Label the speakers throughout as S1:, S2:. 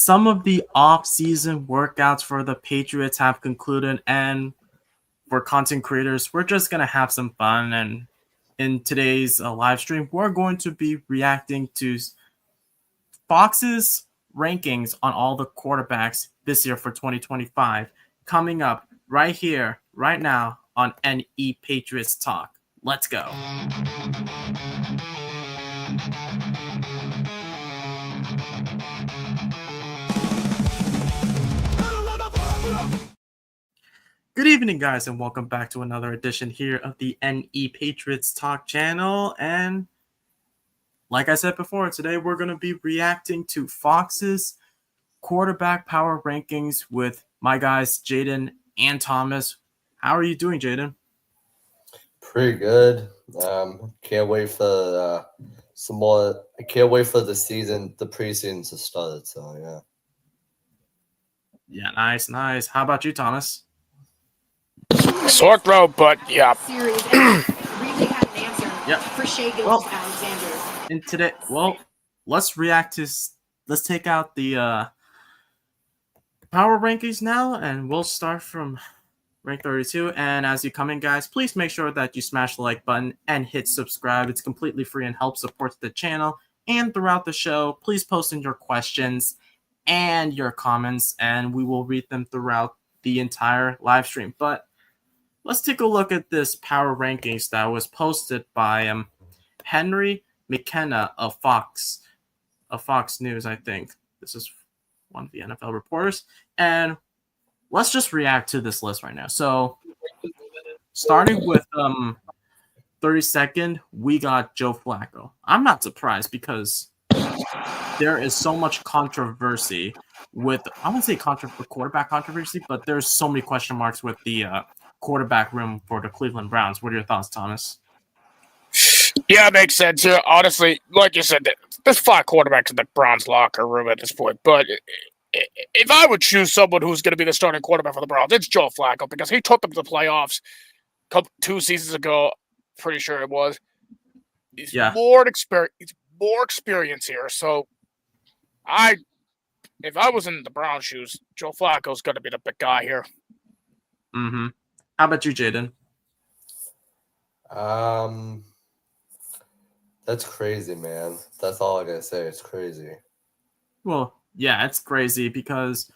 S1: some of the off-season workouts for the Patriots have concluded, and for content creators, we're just going to have some fun. And in today's live stream, we're going to be reacting to Fox's rankings on all the quarterbacks this year for 2025, coming up right here, right now on NE Patriots Talk. Let's go. Good evening, guys, and welcome back to another edition here of the NE Patriots Talk channel. And like I said before, today we're going to be reacting to Fox's quarterback power rankings with my guys, Jaiden and Thomas. How are you doing, Jaiden?
S2: Pretty good. Can't wait for some more. I can't wait for the preseason to start. So yeah.
S1: Yeah, nice. How about you, Thomas?
S3: Sore throat, but yeah.
S4: Series really had an answer for Jaiden Alexander.
S1: And today, let's take out the power rankings now, and we'll start from rank 32. And as you come in, guys, please make sure that you smash the like button and hit subscribe. It's completely free and helps support the channel. And throughout the show, please post in your questions and your comments, and we will read them throughout the entire live stream. But let's take a look at this power rankings that was posted by Henry McKenna of Fox News, I think. This is one of the NFL reporters. And let's just react to this list right now. So starting with 32nd, we got Joe Flacco. I'm not surprised because there is so much controversy with, I wouldn't say quarterback controversy, but there's so many question marks with the quarterback room for the Cleveland Browns. What are your thoughts, Thomas?
S3: Yeah, it makes sense. Yeah, honestly, like you said, there's 5 quarterbacks in the Browns locker room at this point. But if I would choose someone who's going to be the starting quarterback for the Browns, it's Joe Flacco because he took them to the playoffs 2 seasons ago. Pretty sure it was. He's more experience here. So if I was in the Browns' shoes, Joe Flacco's going to be the big guy here.
S1: Mm-hmm. How about you, Jaiden?
S2: That's crazy, man. That's all I gotta say. It's crazy.
S1: Well, yeah, it's crazy because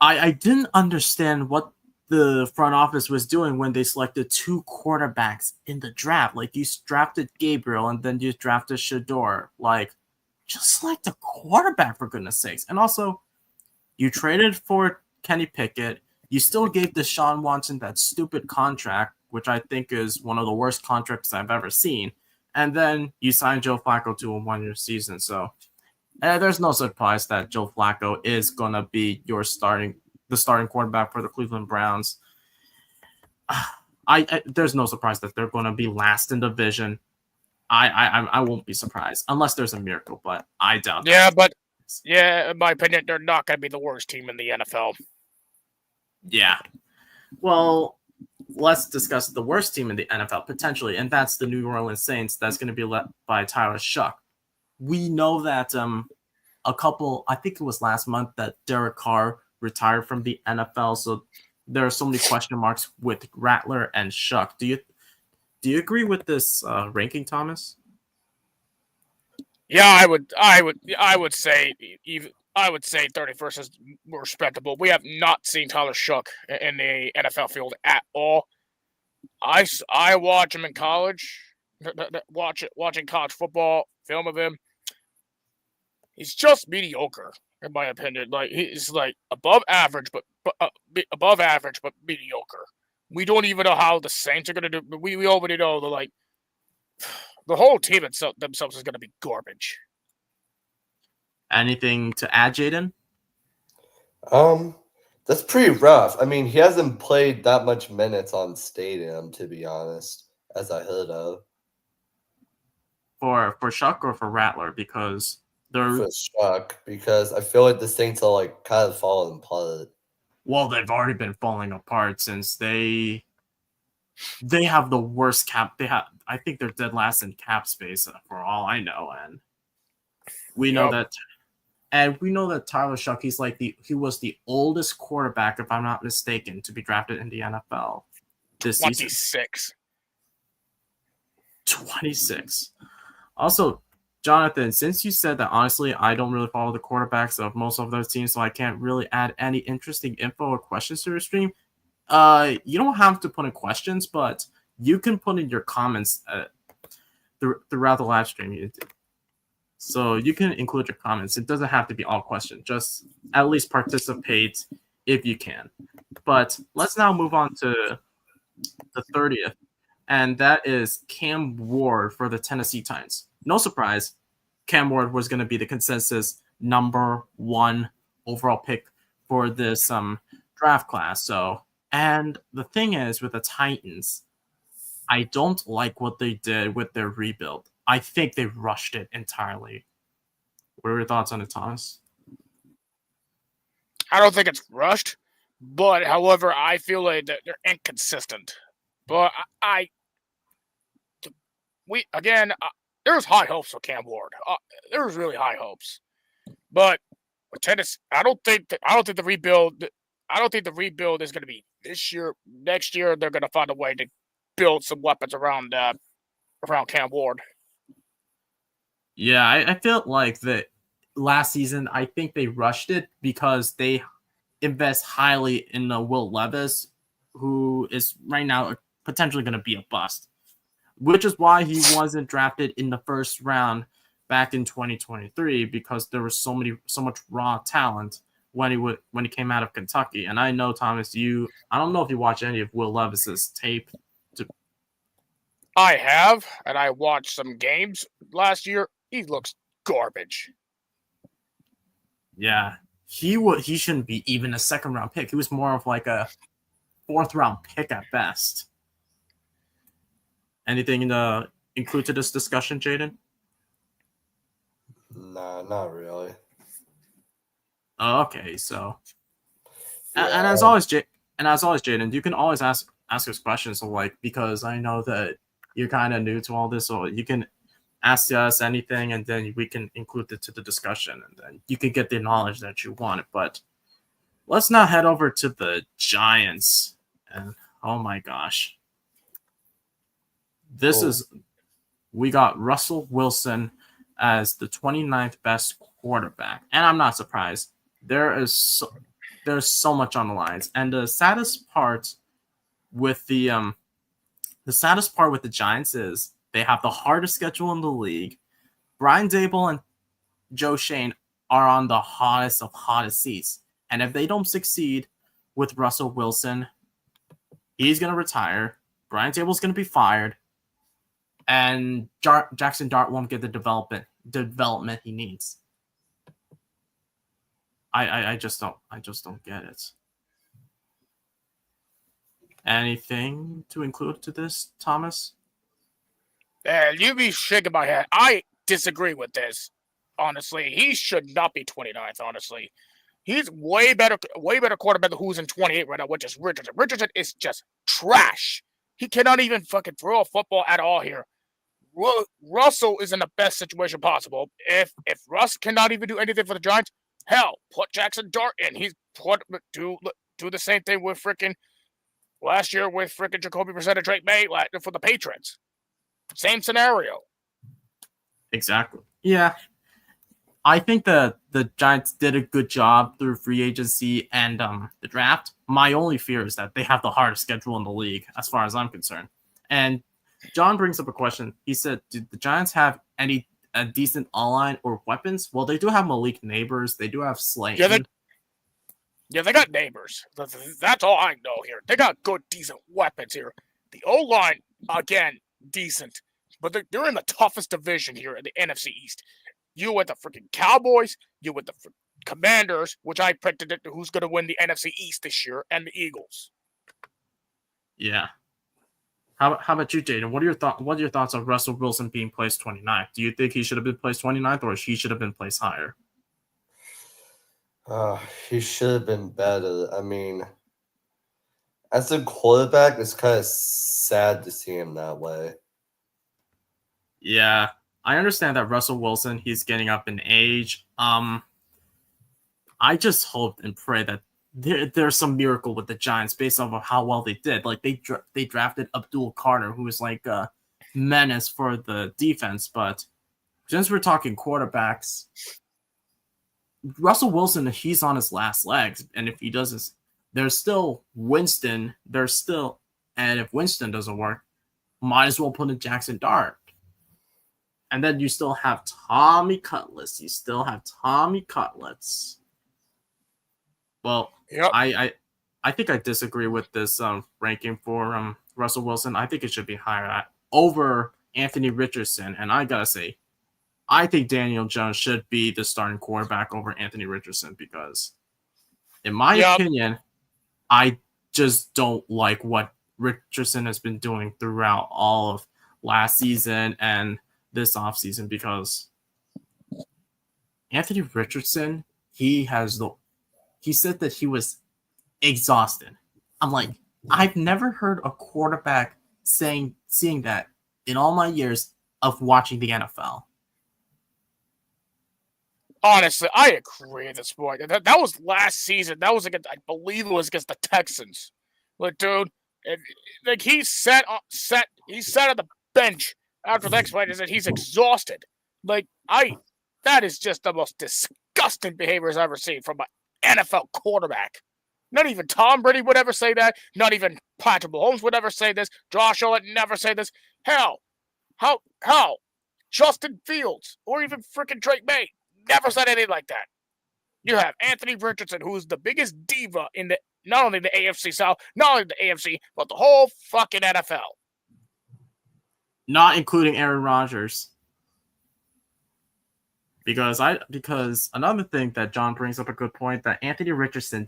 S1: I didn't understand what the front office was doing when they selected 2 quarterbacks in the draft. Like, you drafted Gabriel and then you drafted Shador. Like, just select a quarterback, for goodness sakes. And also, you traded for Kenny Pickett. You still gave Deshaun Watson that stupid contract, which I think is one of the worst contracts I've ever seen. And then you signed Joe Flacco to a 1-year season. So there's no surprise that Joe Flacco is going to be the starting quarterback for the Cleveland Browns. There's no surprise that they're going to be last in division. I won't be surprised unless there's a miracle, but I doubt that.
S3: Yeah, but in my opinion, they're not going to be the worst team in the NFL.
S1: Yeah. Well, let's discuss the worst team in the NFL, potentially, and that's the New Orleans Saints. That's going to be led by Tyler Shuck. We know that I think it was last month that Derek Carr retired from the NFL, so there are so many question marks with Rattler and Shuck. Do you agree with this ranking, Thomas?
S3: Yeah, I would say 31st is more respectable. We have not seen Tyler Shuck in the NFL field at all. I watch him in college, watching college football, film of him. He's just mediocre, in my opinion. Like, he's like above average, but mediocre. We don't even know how the Saints are going to do. We already know the whole team themselves is going to be garbage.
S1: Anything to add, Jaiden?
S2: That's pretty rough. I mean, he hasn't played that much minutes on stadium, to be honest, as I heard of.
S1: For Shuck or for Rattler? Because
S2: for Shuck, because I feel like the Saints are like kind of falling apart.
S1: Well, they've already been falling apart since they have the worst cap. I think they're dead last in cap space for all I know, and we know that And we know that Tyler Shuck, he was the oldest quarterback, if I'm not mistaken, to be drafted in the NFL this season.
S3: 26.
S1: 26. Also, Jonathan, since you said that, honestly, I don't really follow the quarterbacks of most of those teams, so I can't really add any interesting info or questions to your stream. You don't have to put in questions, but you can put in your comments throughout the live stream. So you can include your comments. It doesn't have to be all questions. Just at least participate if you can. But let's now move on to the 30th, and that is Cam Ward for the Tennessee Titans. No surprise, Cam Ward was going to be the consensus number 1 overall pick for this draft class. So, and the thing is with the Titans, I don't like what they did with their rebuild. I think they rushed it entirely. What are your thoughts on it, Thomas?
S3: I don't think it's rushed, but however, I feel like they're inconsistent. But there's high hopes for Cam Ward. There's really high hopes, but with Tennessee, I don't think the rebuild is going to be this year. Next year, they're going to find a way to build some weapons around Cam Ward.
S1: Yeah, I feel like that last season, I think they rushed it because they invest highly in Will Levis, who is right now potentially going to be a bust, which is why he wasn't drafted in the first round back in 2023, because there was so much raw talent when he came out of Kentucky. And I know, Thomas, I don't know if you watch any of Will Levis's tape.
S3: I have, and I watched some games last year. He looks garbage.
S1: Yeah, he shouldn't be even a second round pick. He was more of like a 4th round pick at best. Anything to include to this discussion, Jaiden?
S2: Nah, not really.
S1: Oh, okay, so
S2: Yeah.
S1: and as always, Jaiden, you can always ask us questions. So like, because I know that you're kind of new to all this, so you can ask us anything, and then we can include it to the discussion, and then you can get the knowledge that you want. But let's now head over to the Giants. And oh my gosh, we got Russell Wilson as the 29th best quarterback, and I'm not surprised. There's so much on the lines, and the saddest part with the Giants is they have the hardest schedule in the league. Brian Daboll and Joe Shane are on the hottest of hottest seats, and if they don't succeed with Russell Wilson, he's gonna retire. Brian Daboll's gonna be fired, and Jackson Dart won't get the development he needs. I just don't get it. Anything to include to this, Thomas?
S3: You be shaking my head. I disagree with this. Honestly, he should not be 29th. Honestly, he's way better quarterback than who's in 28 right now, which is Richardson. Richardson is just trash. He cannot even fucking throw a football at all here. Russell is in the best situation possible. If Russ cannot even do anything for the Giants, hell, put Jackson Dart in. He's do the same thing with freaking last year with freaking Jacoby Brissett and Drake May for the Patriots. Same scenario.
S1: Exactly. Yeah. I think the Giants did a good job through free agency and the draft. My only fear is that they have the hardest schedule in the league, as far as I'm concerned. And John brings up a question. He said, "Do the Giants have any decent online or weapons?" Well, they do have Malik Neighbors. They do have Slayton.
S3: Yeah, they got Neighbors. That's all I know here. They got good, decent weapons here. The O-line, again, decent. But they're in the toughest division here in the NFC East. You with the freaking Cowboys, you with the Commanders, which I predicted who's going to win the NFC East this year, and the Eagles.
S1: Yeah. How about you, Jaiden? What are your thoughts on Russell Wilson being placed 29th? Do you think he should have been placed 29th, or he should have been placed higher?
S2: He should have been better. I mean, as a quarterback, it's kind of sad to see him that way.
S1: Yeah, I understand that Russell Wilson, he's getting up in age. I just hope and pray that there's some miracle with the Giants based off of how well they did. Like they drafted Abdul Carter, who was like a menace for the defense. But since we're talking quarterbacks, Russell Wilson, he's on his last legs, and if he doesn't, there's still Winston. And if Winston doesn't work, might as well put in Jackson Dart. And then you still have Tommy Cutlets. Well,
S3: Yep.
S1: I think I disagree with this ranking for Russell Wilson. I think it should be higher over Anthony Richardson. And I gotta say, I think Daniel Jones should be the starting quarterback over Anthony Richardson because, in my opinion, I just don't like what Richardson has been doing throughout all of last season and this offseason because Anthony Richardson, he said that he was exhausted. I'm like, I've never heard a quarterback seeing that in all my years of watching the NFL.
S3: Honestly, I agree at this point. That was last season. That was against, I believe it was against the Texans. Like, dude, like he sat on the bench after the explained that he's exhausted. Like, that is just the most disgusting behavior I've ever seen from an NFL quarterback. Not even Tom Brady would ever say that. Not even Patrick Mahomes would ever say this. Josh Allen never say this. Hell, how Justin Fields or even freaking Drake May never said anything like that. You have Anthony Richardson, who's the biggest diva in not only the AFC South, not only the AFC, but the whole fucking NFL.
S1: Not including Aaron Rodgers. Because another thing that John brings up a good point, that Anthony Richardson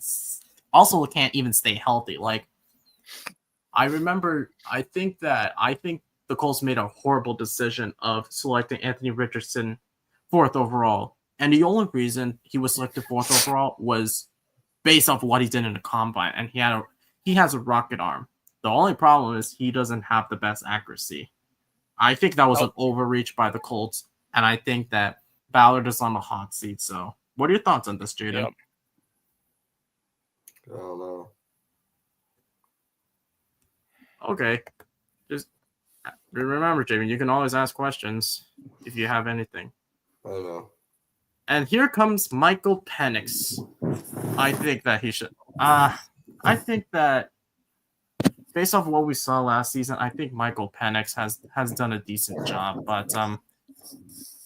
S1: also can't even stay healthy. Like, I think the Colts made a horrible decision of selecting Anthony Richardson 4th overall. And the only reason he was selected 4th overall was based off of what he did in the combine. And he has a rocket arm. The only problem is he doesn't have the best accuracy. I think that was an overreach by the Colts. And I think that Ballard is on the hot seat. So what are your thoughts on this, Jaiden?
S2: I don't know.
S1: Okay. Just remember, Jaiden, you can always ask questions if you have anything.
S2: I don't know.
S1: And here comes Michael Penix. I think that he should. I think that based off what we saw last season, I think Michael Penix has done a decent job. But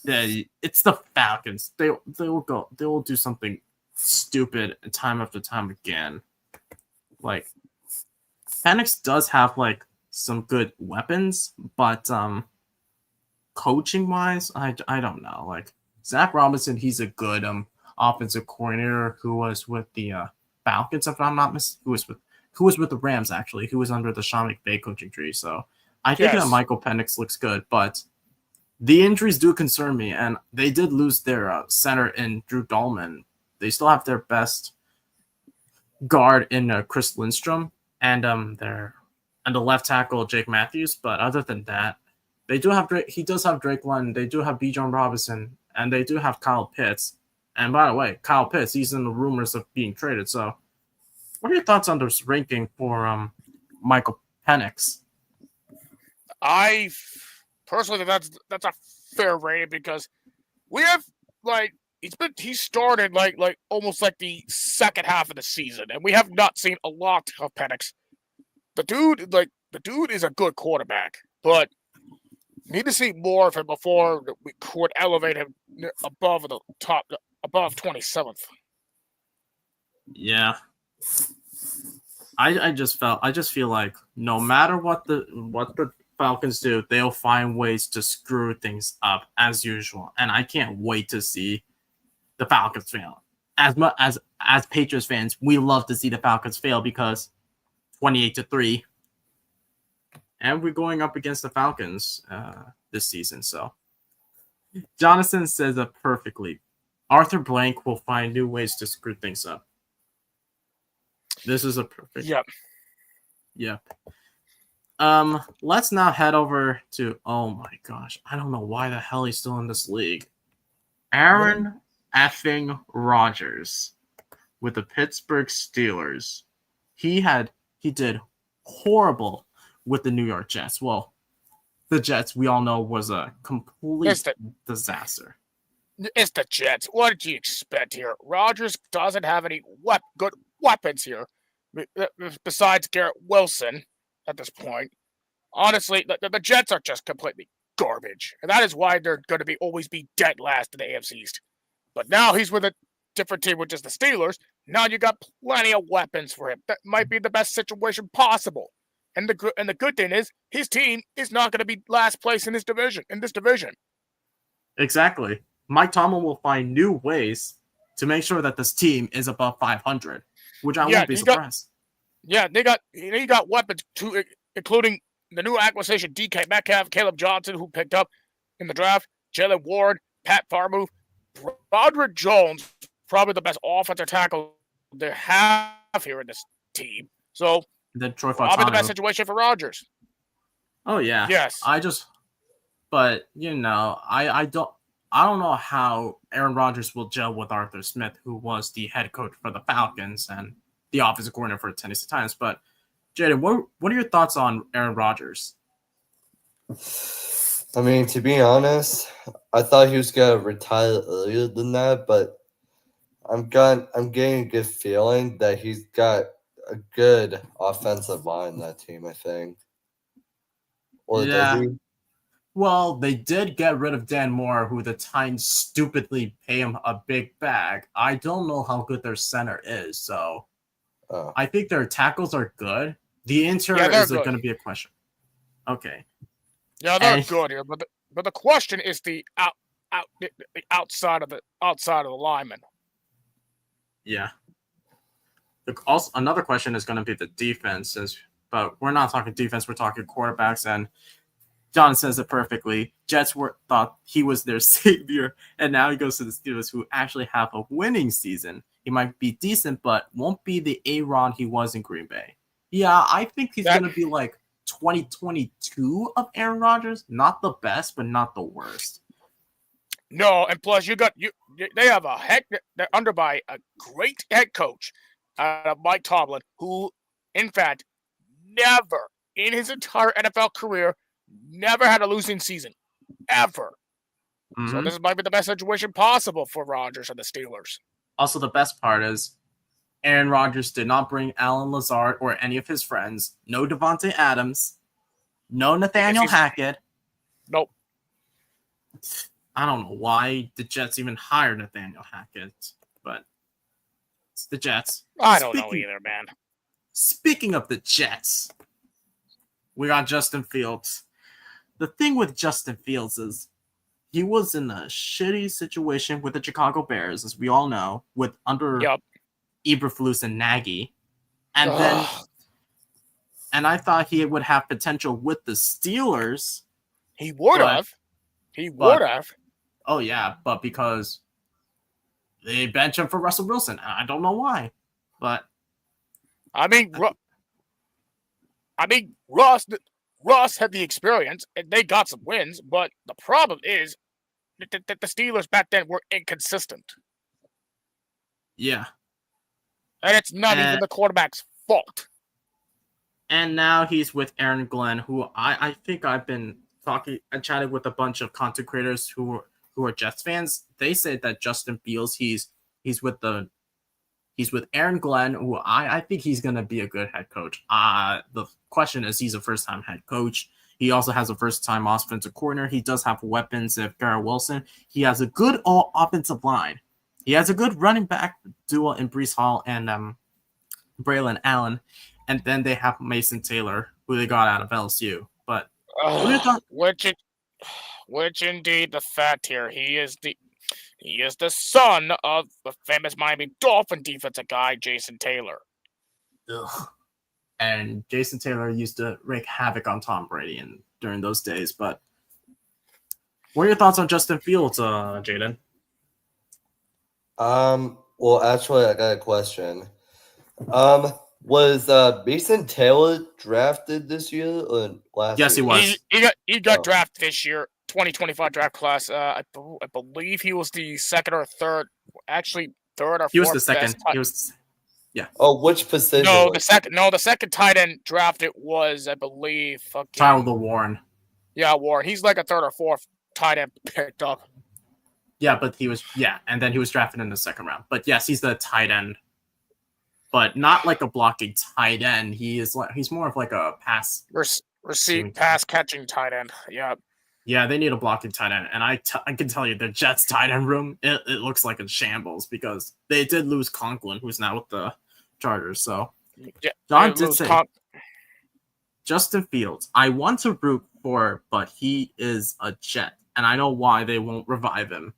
S1: it's the Falcons. They will do something stupid time after time again. Like, Penix does have like some good weapons, but coaching wise, I don't know. Like, Zach Robinson, he's a good offensive coordinator who was with the Falcons, if I'm not mistaken. Who was with the Rams, actually, who was under the Sean McVay coaching tree. So I think that Michael Penix looks good, but the injuries do concern me, and they did lose their center in Drew Dahlman. They still have their best guard in Chris Lindstrom, and the left tackle Jake Matthews. But other than that, they do have Drake. He does have Drake London. They do have Bijan Robinson, and they do have Kyle Pitts. And by the way, Kyle Pitts, he's in the rumors of being traded. So, what are your thoughts on this ranking for Michael Penix?
S3: I personally think that's a fair rating because we have he started like almost like the second half of the season, and we have not seen a lot of Penix. The dude is a good quarterback, but need to see more of him before we could elevate him above the top, above 27th.
S1: Yeah. I just feel like no matter what the Falcons do, they'll find ways to screw things up as usual. And I can't wait to see the Falcons fail. As much as Patriots fans, we love to see the Falcons fail because 28-3. And we're going up against the Falcons this season. So Jonathan says it perfectly. Arthur Blank will find new ways to screw things up. This is a perfect. Yep. Let's now head over to, oh my gosh, I don't know why the hell he's still in this league. Aaron effing Rodgers. with the Pittsburgh Steelers. He did horrible with the New York Jets. Well, the Jets, we all know, was a complete disaster.
S3: It's the Jets. What did you expect here? Rodgers doesn't have any good weapons here, besides Garrett Wilson at this point. Honestly, the Jets are just completely garbage. And that is why they're going to always be dead last in the AFC East. But now he's with a different team, which is the Steelers. Now you got plenty of weapons for him. That might be the best situation possible. And the good thing is, his team is not going to be last place in this division.
S1: Exactly. Mike Tomlin will find new ways to make sure that this team is above 500, which I won't be surprised.
S3: They got weapons too, including the new acquisition DK Metcalf, Caleb Johnson, who picked up in the draft, Jalen Ward, Pat Farmouth, Broderick Jones, probably the best offensive tackle they have here in this team. So,
S1: then Troy
S3: probably the best situation for Rodgers.
S1: Oh yeah.
S3: Yes.
S1: I don't know how Aaron Rodgers will gel with Arthur Smith, who was the head coach for the Falcons and the offensive coordinator for the Tennessee Titans. But Jaiden, what are your thoughts on Aaron Rodgers?
S2: I mean, to be honest, I thought he was gonna retire earlier than that, but I'm getting a good feeling that he's got a good offensive line in that team, I think. Or does he?
S1: Well, they did get rid of Dan Moore, who the Titans stupidly pay him a big bag. I don't know how good their center is, so I think their tackles are good. The interior is going to be a question. Okay.
S3: Yeah, they're good here, but the question is the outside of the lineman.
S1: Yeah. Also, another question is going to be the defenses, but we're not talking defense. We're talking quarterbacks, and John says it perfectly. Jets thought he was their savior, and now he goes to the Steelers, who actually have a winning season. He might be decent, but won't be the Aaron he was in Green Bay. Yeah, I think he's going to be like 2022 of Aaron Rodgers. Not the best, but not the worst.
S3: No, and plus they have they're under by a great head coach, Mike Tomlin, who, in fact, never in his entire NFL career never had a losing season, ever. Mm-hmm. So this might be the best situation possible for Rodgers and the Steelers.
S1: Also, the best part is Aaron Rodgers did not bring Alan Lazard or any of his friends. No Devontae Adams. No Nathaniel Hackett.
S3: Nope.
S1: I don't know why the Jets even hired Nathaniel Hackett, but it's the Jets.
S3: I don't know either, man.
S1: Speaking of the Jets, we got Justin Fields. The thing with Justin Fields is he was in a shitty situation with the Chicago Bears, as we all know, with under Eberflus and Nagy. And and I thought he would have potential with the Steelers.
S3: He would have.
S1: Oh, yeah, but because they bench him for Russell Wilson. I don't know why. But
S3: I mean Russ had the experience, and they got some wins, but the problem is that the Steelers back then were inconsistent.
S1: Yeah.
S3: And it's not even the quarterback's fault.
S1: And now he's with Aaron Glenn, who I think I've been chatted with a bunch of content creators who are Jets fans. They say that Justin Fields, he's with Aaron Glenn, who I think he's going to be a good head coach. The question is, he's a first-time head coach. He also has a first-time offensive coordinator. He does have weapons of Garrett Wilson. He has a good offensive line. He has a good running back duo in Breece Hall and Braylon Allen. And then they have Mason Taylor, who they got out of LSU. But
S3: which indeed the fact here, he is the son of the famous Miami Dolphin defensive guy, Jason Taylor.
S1: Ugh. And Jason Taylor used to wreak havoc on Tom Brady during those days. But what are your thoughts on Justin Fields, Jaiden?
S2: Well, actually, I got a question. Was Mason Taylor drafted this year or last year?
S1: Yes, he was.
S3: He got drafted this year, 2025 draft class. I believe he was the second or third. Actually, third or
S1: He was
S3: fourth
S1: the second.
S3: best.
S1: He was.
S2: Oh, which position?
S3: No,
S2: was
S3: the second. No, the second tight end drafted was, I believe,
S1: Tyler Warren.
S3: Yeah, Warren. He's like a third or fourth tight end picked up.
S1: Yeah, but he was and then he was drafted in the second round. But yes, he's the tight end, but not like a blocking tight end. He's more of like a pass
S3: pass catching tight end. Yeah.
S1: Yeah, they need a blocking tight end, and I can tell you the Jets tight end room it looks like a shambles because they did lose Conklin, who's now with the Chargers. So John did say Justin Fields, I want to root for, but he is a Jet, and I know why they won't revive him.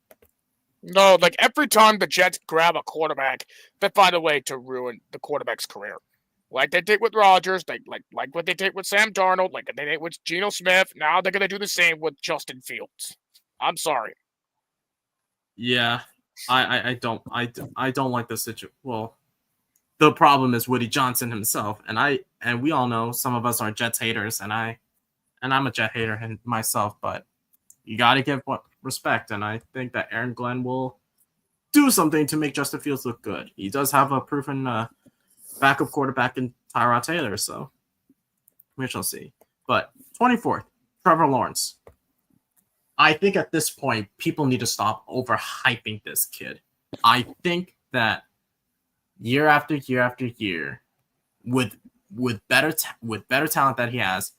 S3: No, like every time the Jets grab a quarterback, they find a way to ruin the quarterback's career. Like they did with Rodgers, like what they did with Sam Darnold, like they did with Geno Smith. Now they're gonna do the same with Justin Fields. I'm sorry.
S1: Yeah, I don't like the situation. Well, the problem is Woody Johnson himself, and we all know some of us are Jets haters, and I'm a Jet hater myself, but you got to give respect, and I think that Aaron Glenn will do something to make Justin Fields look good. He does have a proven backup quarterback in Tyrod Taylor, so we shall see. But 24th, Trevor Lawrence. I think at this point, people need to stop overhyping this kid. I think that year after year after year, with better talent that he has,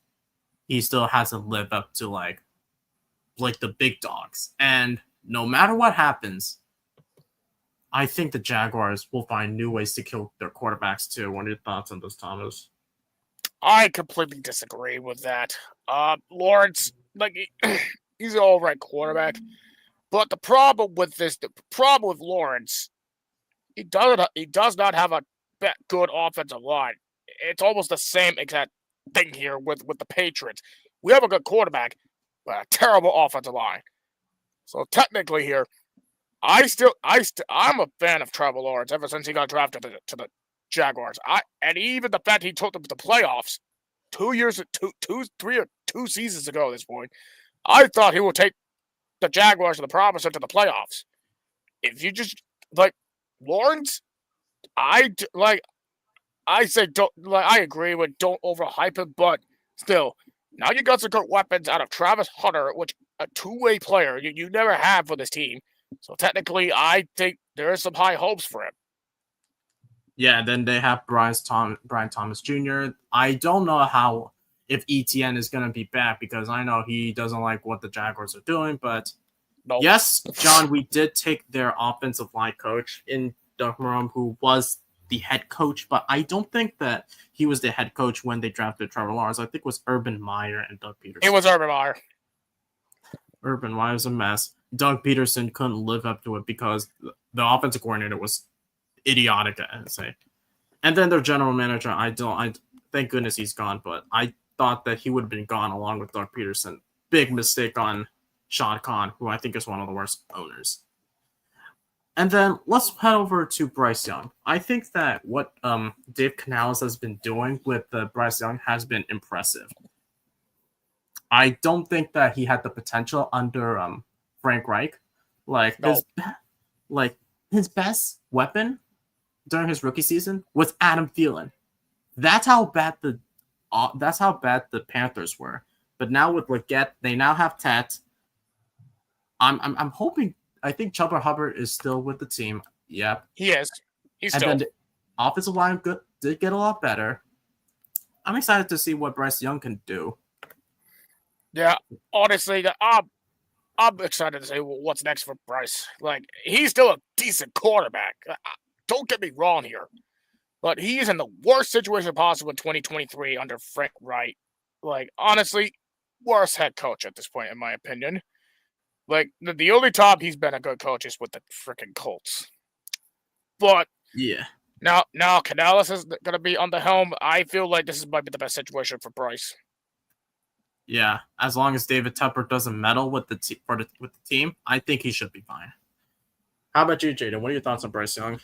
S1: he still hasn't lived up to like the big dogs. And no matter what happens, I think the Jaguars will find new ways to kill their quarterbacks too. What are your thoughts on this, Thomas?
S3: I completely disagree with that. Lawrence, like he's an all right quarterback, but the problem with Lawrence, he does not have a good offensive line. It's almost the same exact thing here with the Patriots. We have a good quarterback, but a terrible offensive line. So technically here, I'm a fan of Trevor Lawrence ever since he got drafted to the Jaguars. And even the fact he took them to the playoffs 2 seasons ago at this point, I thought he would take the Jaguars to the promise into the playoffs. If you just like Lawrence, I say don't I agree with don't overhype him, but still, now you got some good weapons out of Travis Hunter, which a two-way player you never have for this team. So technically, I think there is some high hopes for him.
S1: Yeah, then they have Brian Thomas Jr. I don't know if ETN is going to be back because I know he doesn't like what the Jaguars are doing. But yes, John, we did take their offensive line coach in Doug Marrone, who was the head coach, but I don't think that he was the head coach when they drafted Trevor Lawrence. I think it was Urban Meyer and Doug Peterson.
S3: It was Urban Meyer.
S1: Urban Meyer's a mess. Doug Peterson couldn't live up to it because the offensive coordinator was idiotic, I'd say. And then their general manager, I thank goodness he's gone, but I thought that he would have been gone along with Doug Peterson. Big mistake on Shad Khan, who I think is one of the worst owners. And then let's head over to Bryce Young. I think that what Dave Canales has been doing with Bryce Young has been impressive. I don't think that he had the potential under Frank Reich. His best weapon during his rookie season was Adam Thielen. That's how bad the Panthers were. But now with Leggett, they now have Tet. I'm hoping. I think Chuba Hubbard is still with the team. Yep,
S3: he is.
S1: Then the offensive line did get a lot better. I'm excited to see what Bryce Young can do.
S3: Yeah, honestly, I'm excited to see what's next for Bryce. Like, he's still a decent quarterback. Don't get me wrong here. But he's in the worst situation possible in 2023 under Frank Reich. Like, honestly, worst head coach at this point, in my opinion. Like, the only time he's been a good coach is with the freaking Colts. But
S1: yeah,
S3: now Canales is going to be on the helm. I feel like this might be the best situation for Bryce.
S1: Yeah, as long as David Tepper doesn't meddle with the team, I think he should be fine. How about you, Jaiden? What are your thoughts on Bryce Young?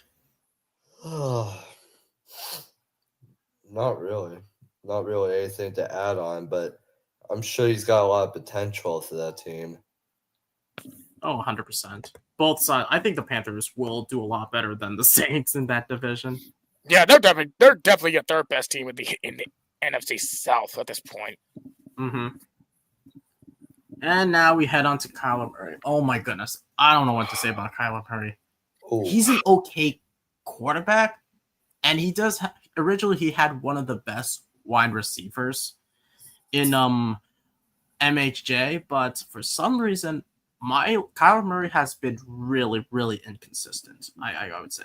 S2: Not really anything to add on, but I'm sure he's got a lot of potential for that team.
S1: Oh, 100%. Both sides. I think the Panthers will do a lot better than the Saints in that division.
S3: Yeah, they're definitely a third best team in the NFC South at this point.
S1: Mm-hmm. And now we head on to Kyler Murray. Oh my goodness. I don't know what to say about Kyler Murray.
S2: Ooh.
S1: He's an okay quarterback, and he does originally he had one of the best wide receivers in MHJ, but for some reason Kyler Murray has been really, really inconsistent, I would say.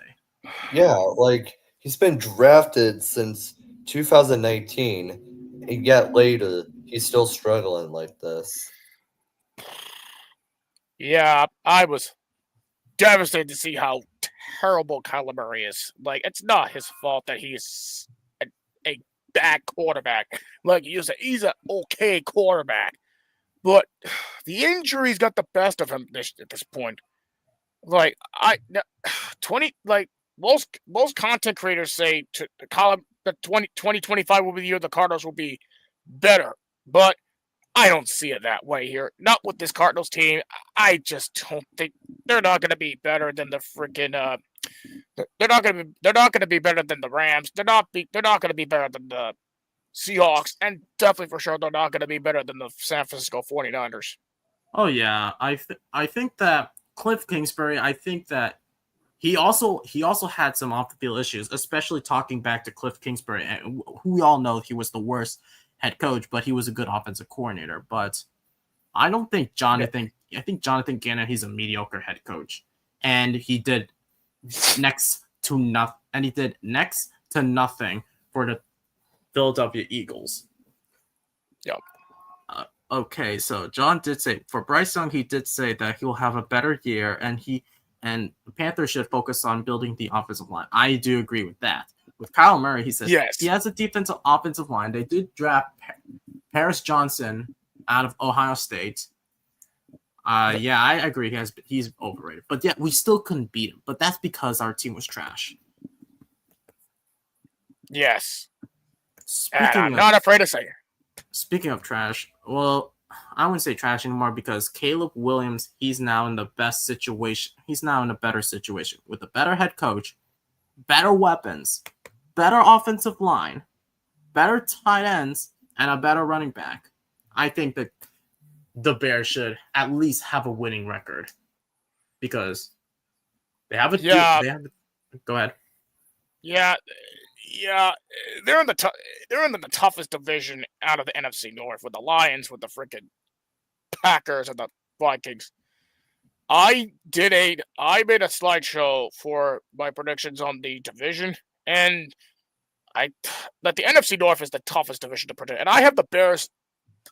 S2: Yeah, like he's been drafted since 2019, and yet later he's still struggling like this.
S3: Yeah, I was devastated to see how terrible Kyler Murray is. Like, it's not his fault that he's a bad quarterback. Like you said, he's an okay quarterback, but the injuries got the best of him at this point. Like 20 like most content creators say to Kyler that 2025 will be the year the Cardinals will be better, but I don't see it that way here. Not with this Cardinals team. I just don't think they're not going to be better than the freaking. They're not going to be better than the Rams. They're not going to be better than the Seahawks, and definitely for sure they're not going to be better than the San Francisco 49ers.
S1: Oh yeah, I think that Cliff Kingsbury. I think that he also had some off the field issues, especially talking back to Cliff Kingsbury, who we all know he was the worst head coach, but he was a good offensive coordinator. But I don't think Jonathan. I think Jonathan Gannon. He's a mediocre head coach, and he did next to nothing. And he did next to nothing for the Philadelphia Eagles.
S3: Yep.
S1: Okay, so John did say for Bryce Young, he did say that he will have a better year, and the Panthers should focus on building the offensive line. I do agree with that. With Kyle Murray, he says he has a defensive offensive line. They did draft Paris Johnson out of Ohio State. Yeah, I agree. He's overrated, but yeah, we still couldn't beat him. But that's because our team was trash.
S3: Yes, and I'm not afraid to say it.
S1: Speaking of trash, well, I wouldn't say trash anymore because Caleb Williams, he's now in the best situation. He's now in a better situation with a better head coach, better weapons, better offensive line, better tight ends, and a better running back. I think that the Bears should at least have a winning record because they have a go ahead.
S3: Yeah, they're in the toughest division out of the NFC North with the Lions, with the freaking Packers, and the Vikings. I made a slideshow for my predictions on the division, and that the NFC North is the toughest division to predict, and I have the Bears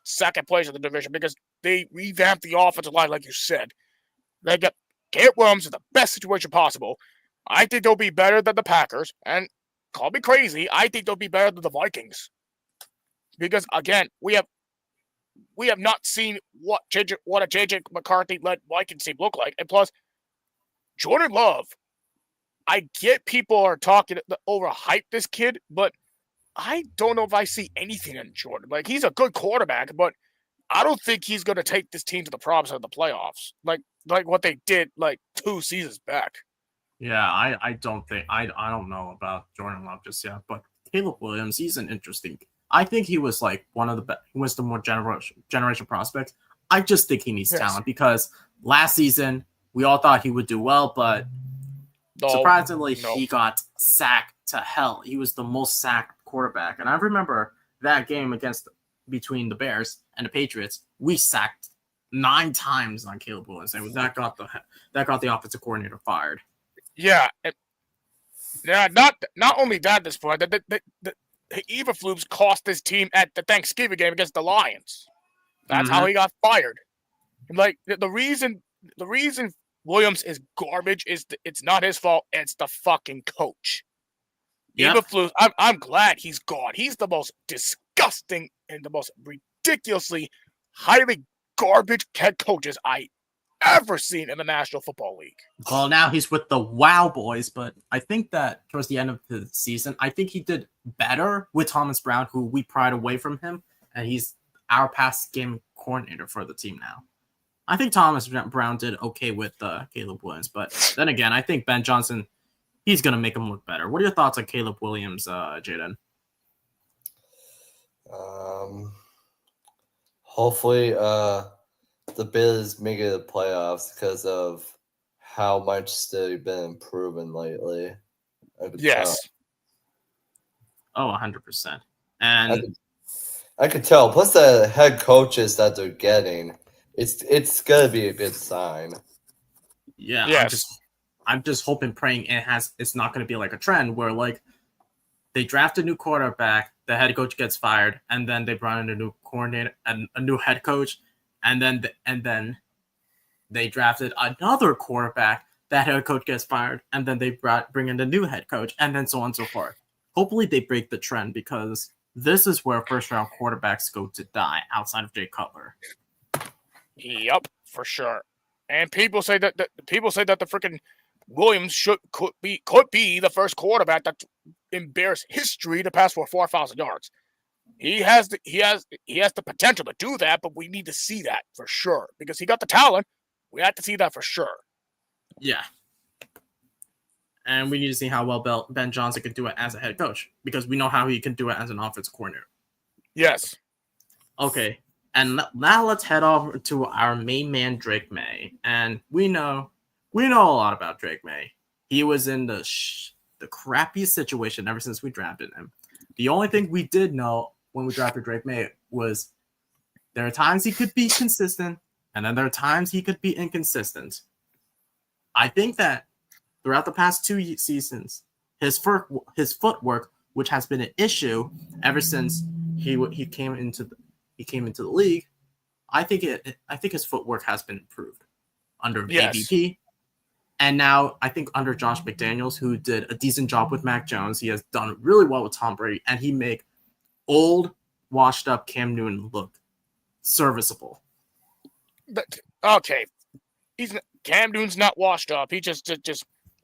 S3: second place in the division because they revamped the offensive line, like you said. They got Garrett Williams in the best situation possible. I think they'll be better than the Packers, and call me crazy, I think they'll be better than the Vikings. Because again, we have not seen what a JJ McCarthy-led Vikings team look like. And plus, Jordan Love, I get people are talking to overhype this kid, but I don't know if I see anything in Jordan. Like, he's a good quarterback, but I don't think he's going to take this team to the promise of the playoffs, like what they did like 2 seasons back.
S1: Yeah, I don't know about Jordan Love just yet, but Caleb Williams, he's an interesting. I think he was like one of the best. He was the more generation prospects. I just think he needs talent because last season we all thought he would do well, but surprisingly he got sacked to hell. He was the most sacked quarterback, and I remember that game between the Bears and the Patriots. We sacked 9 times on Caleb Williams, and that got the offensive coordinator fired.
S3: Yeah, not only that. At this point, the Eberflus cost his team at the Thanksgiving game against the Lions. That's how he got fired. And like the reason Williams is garbage is it's not his fault. It's the fucking coach. Yep. Eberflus. I'm glad he's gone. He's the most disgusting and the most ridiculously highly garbage head coaches I ever seen in the National Football League.
S1: Well, now he's with the Wow Boys, but I think that towards the end of the season, I think he did better with Thomas Brown, who we pried away from him, and he's our pass game coordinator for the team now. I think Thomas Brown did okay with Caleb Williams, but then again, I think Ben Johnson, he's gonna make him look better. What are your thoughts on Caleb Williams, Jaiden?
S2: Hopefully, the Bills make it to the playoffs because of how much they've been improving lately.
S3: Yes.
S1: Oh, 100%. And
S2: I could tell. Plus, the head coaches that they're getting, it's gonna be a good sign.
S1: Yeah,
S3: Yes.
S1: I'm just hoping, praying it's not going to be like a trend where like they draft a new quarterback, the head coach gets fired, and then they brought in a new coordinator and a new head coach, and then they drafted another quarterback, that head coach gets fired, and then they bring in the new head coach, and then so on and so forth. Hopefully they break the trend, because this is where first round quarterbacks go to die outside of Jay Cutler.
S3: Yep, for sure. And people say that the freaking Williams could be the first quarterback that embarrassed history to pass for 4,000 yards. He has the potential to do that, but we need to see that for sure, because he got the talent. We have to see that for sure.
S1: Yeah. And we need to see how well Ben Johnson can do it as a head coach, because we know how he can do it as an offensive coordinator.
S3: Yes.
S1: Okay. And now let's head over to our main man, Drake May. And we know a lot about Drake May. He was in the crappiest situation ever since we drafted him. The only thing we did know when we drafted Drake May was there are times he could be consistent, and then there are times he could be inconsistent. I think that throughout the past 2 seasons, his footwork, which has been an issue ever since he came into the league, I think his footwork has been improved under AVP. And now I think under Josh McDaniels, who did a decent job with Mac Jones, he has done really well with Tom Brady, and he make old, washed up Cam Newton look serviceable.
S3: Okay, Cam Newton's not washed up. He just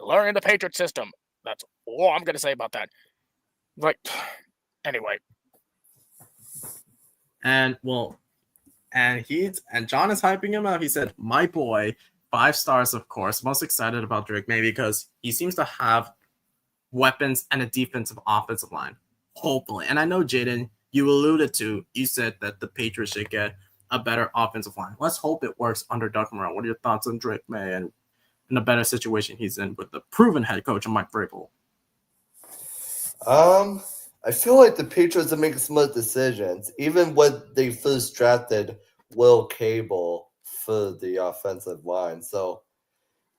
S3: learning the Patriots system. That's all I'm gonna say about that. Like, anyway.
S1: And John is hyping him up. He said, "My boy, 5 stars, of course. Most excited about Drake May because he seems to have weapons and a defensive offensive line. Hopefully." And I know, Jaiden, you said that the Patriots should get a better offensive line. Let's hope it works under Doug Marrone. What are your thoughts on Drake May and in a better situation he's in with the proven head coach, Mike Vrabel?
S2: I feel like the Patriots are making smart decisions. Even when they first drafted Will Cable for the offensive line. So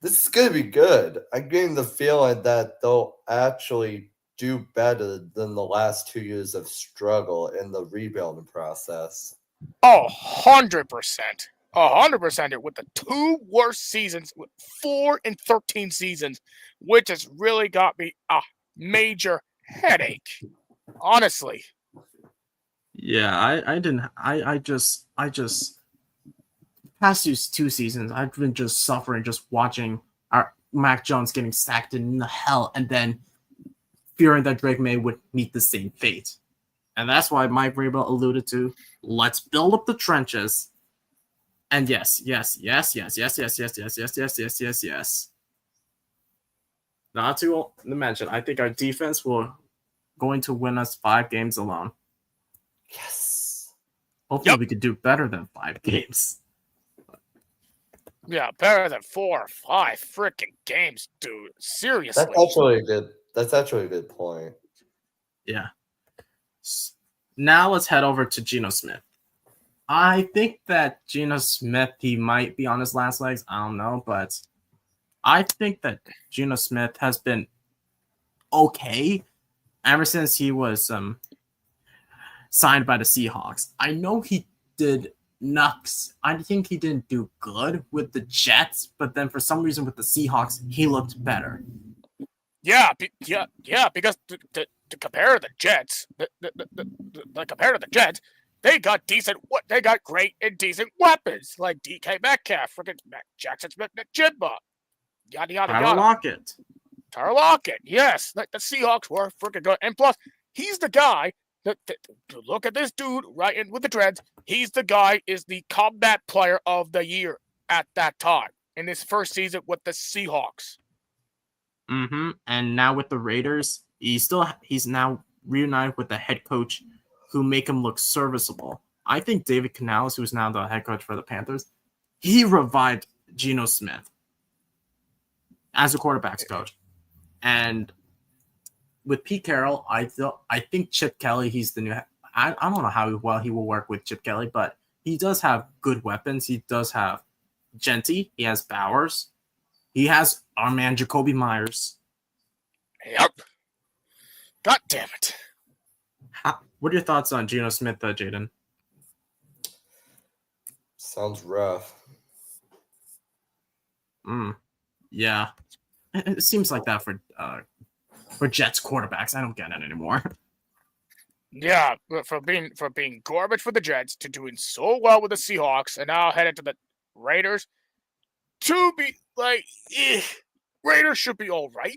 S2: this is going to be good. I'm getting the feeling that they'll actually do better than the last 2 years of struggle in the rebuilding process.
S3: 100%. 100% with the 2 worst seasons, with 4-13 seasons, which has really got me a major headache. Honestly.
S1: Yeah, I just past 2 seasons, I've been just suffering, just watching our Mac Jones getting sacked in the hell, and then fearing that Drake May would meet the same fate. And that's why Mike Vrabel alluded to, let's build up the trenches. And yes. Not to mention, I think our defense will going to win us 5 games alone.
S2: Yes.
S1: Hopefully we could do better than 5 games.
S3: Yeah, better than 4 or 5 freaking games, dude. Seriously.
S2: That's actually a good point.
S1: Yeah. Now let's head over to Geno Smith. I think that Geno Smith, he might be on his last legs. I don't know, but I think that Geno Smith has been okay ever since he was signed by the Seahawks. I know he did nuts. I think he didn't do good with the Jets, but then for some reason with the Seahawks, he looked better.
S3: Yeah, because to compare the Jets, compared to the Jets, they got great and decent weapons like DK Metcalf, freaking Jackson Smith, Nick Jigba, yada yada yada. Tyler Lockett, yes, the Seahawks were freaking good, and plus he's the guy to look at this dude right in with the dreads. He's the guy is the combat player of the year. at that time in his first season with the Seahawks.
S1: Mm-hmm. And now with the Raiders, he's now reunited with the head coach who make him look serviceable. I think David Canales, who's now the head coach for the Panthers, he revived Geno Smith as a quarterback's coach. And with Pete Carroll, I think Chip Kelly, he's the new. I don't know how well he will work with Chip Kelly, but he does have good weapons. He does have Genty. He has Bowers. He has our man Jacoby Myers.
S3: Yep. God damn it.
S1: What are your thoughts on Geno Smith, Jaiden?
S2: Sounds rough.
S1: Yeah. It seems like that for Jets quarterbacks. I don't get it anymore.
S3: Yeah, but for being garbage for the Jets to doing so well with the Seahawks and now headed to the Raiders to be like, Raiders should be all right.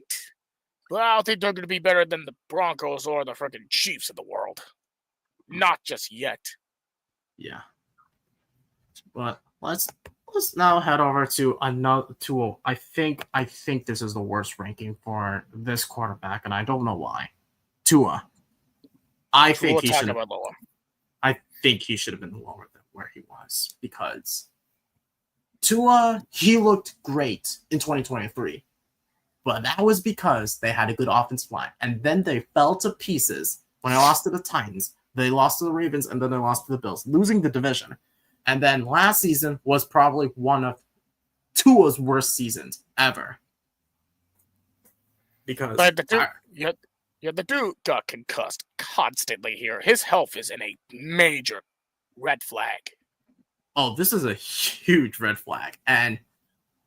S3: But I don't think they're going to be better than the Broncos or the freaking Chiefs of the world. Not just yet.
S1: Yeah. But let's now head over to another tool. I think this is the worst ranking for this quarterback, and I don't know why. Tua. I think he should have been lower than where he was because Tua, he looked great in 2023. But that was because they had a good offensive line. And then they fell to pieces when they lost to the Titans. They lost to the Ravens, and then they lost to the Bills, losing the division. And then last season was probably one of Tua's worst seasons ever. Because
S3: the dude got concussed constantly here. His health is in a major red flag.
S1: Oh, this is a huge red flag. And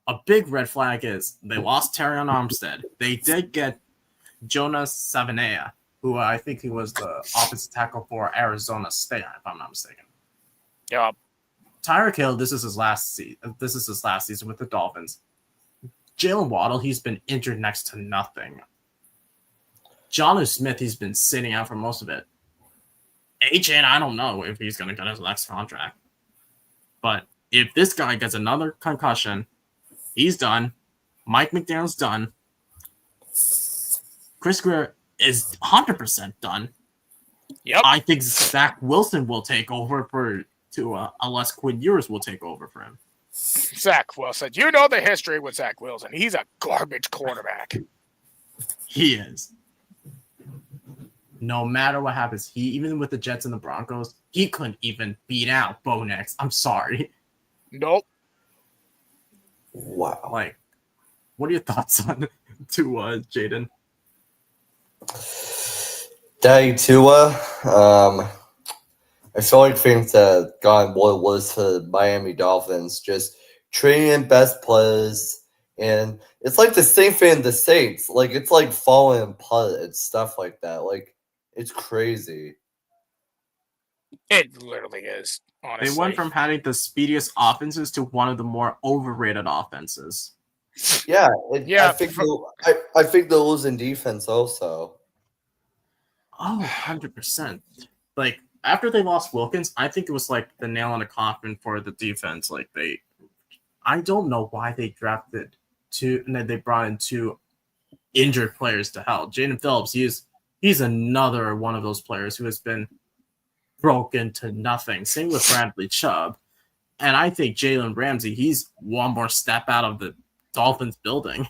S1: a big red flag is they lost Terrion Armstead. They did get Jonas Savanea, who I think he was the offensive tackle for Arizona State, if I'm not mistaken.
S3: Yeah.
S1: Tyreek Hill, this is his last season with the Dolphins. Jalen Waddle, he's been injured next to nothing. Jonnu Smith, he's been sitting out for most of it. HN, I don't know if he's going to get his next contract. But if this guy gets another concussion, he's done. Mike McDaniel's done. Chris Greer is 100% done.
S3: Yep.
S1: I think Zach Wilson will take over for Tua, unless Quinn Ewers will take over for him.
S3: Zach Wilson. You know the history with Zach Wilson. He's a garbage quarterback.
S1: He is. No matter what happens, even with the Jets and the Broncos, he couldn't even beat out Bo Nix. I'm sorry.
S3: Nope.
S2: Wow.
S1: Like, what are your thoughts on Tua, Jaiden?
S2: Daddy Tua, I feel like things that got what it was for the Miami Dolphins, just trading in best players. And it's like the same thing in the Saints. Like, it's like falling in putt and stuff like that. Like, it's crazy.
S3: It literally is, honestly.
S1: They went from having the speediest offenses to one of the more overrated offenses.
S2: Yeah.
S3: Yeah.
S2: I think they're losing defense also.
S1: Oh, 100%. Like, after they lost Wilkins, I think it was like the nail in the coffin for the defense. Like, I don't know why they drafted and then they brought in two injured players to help. Jaden Phillips, he's another one of those players who has been broken to nothing. Same with Bradley Chubb. And I think Jalen Ramsey, he's one more step out of the Dolphins building.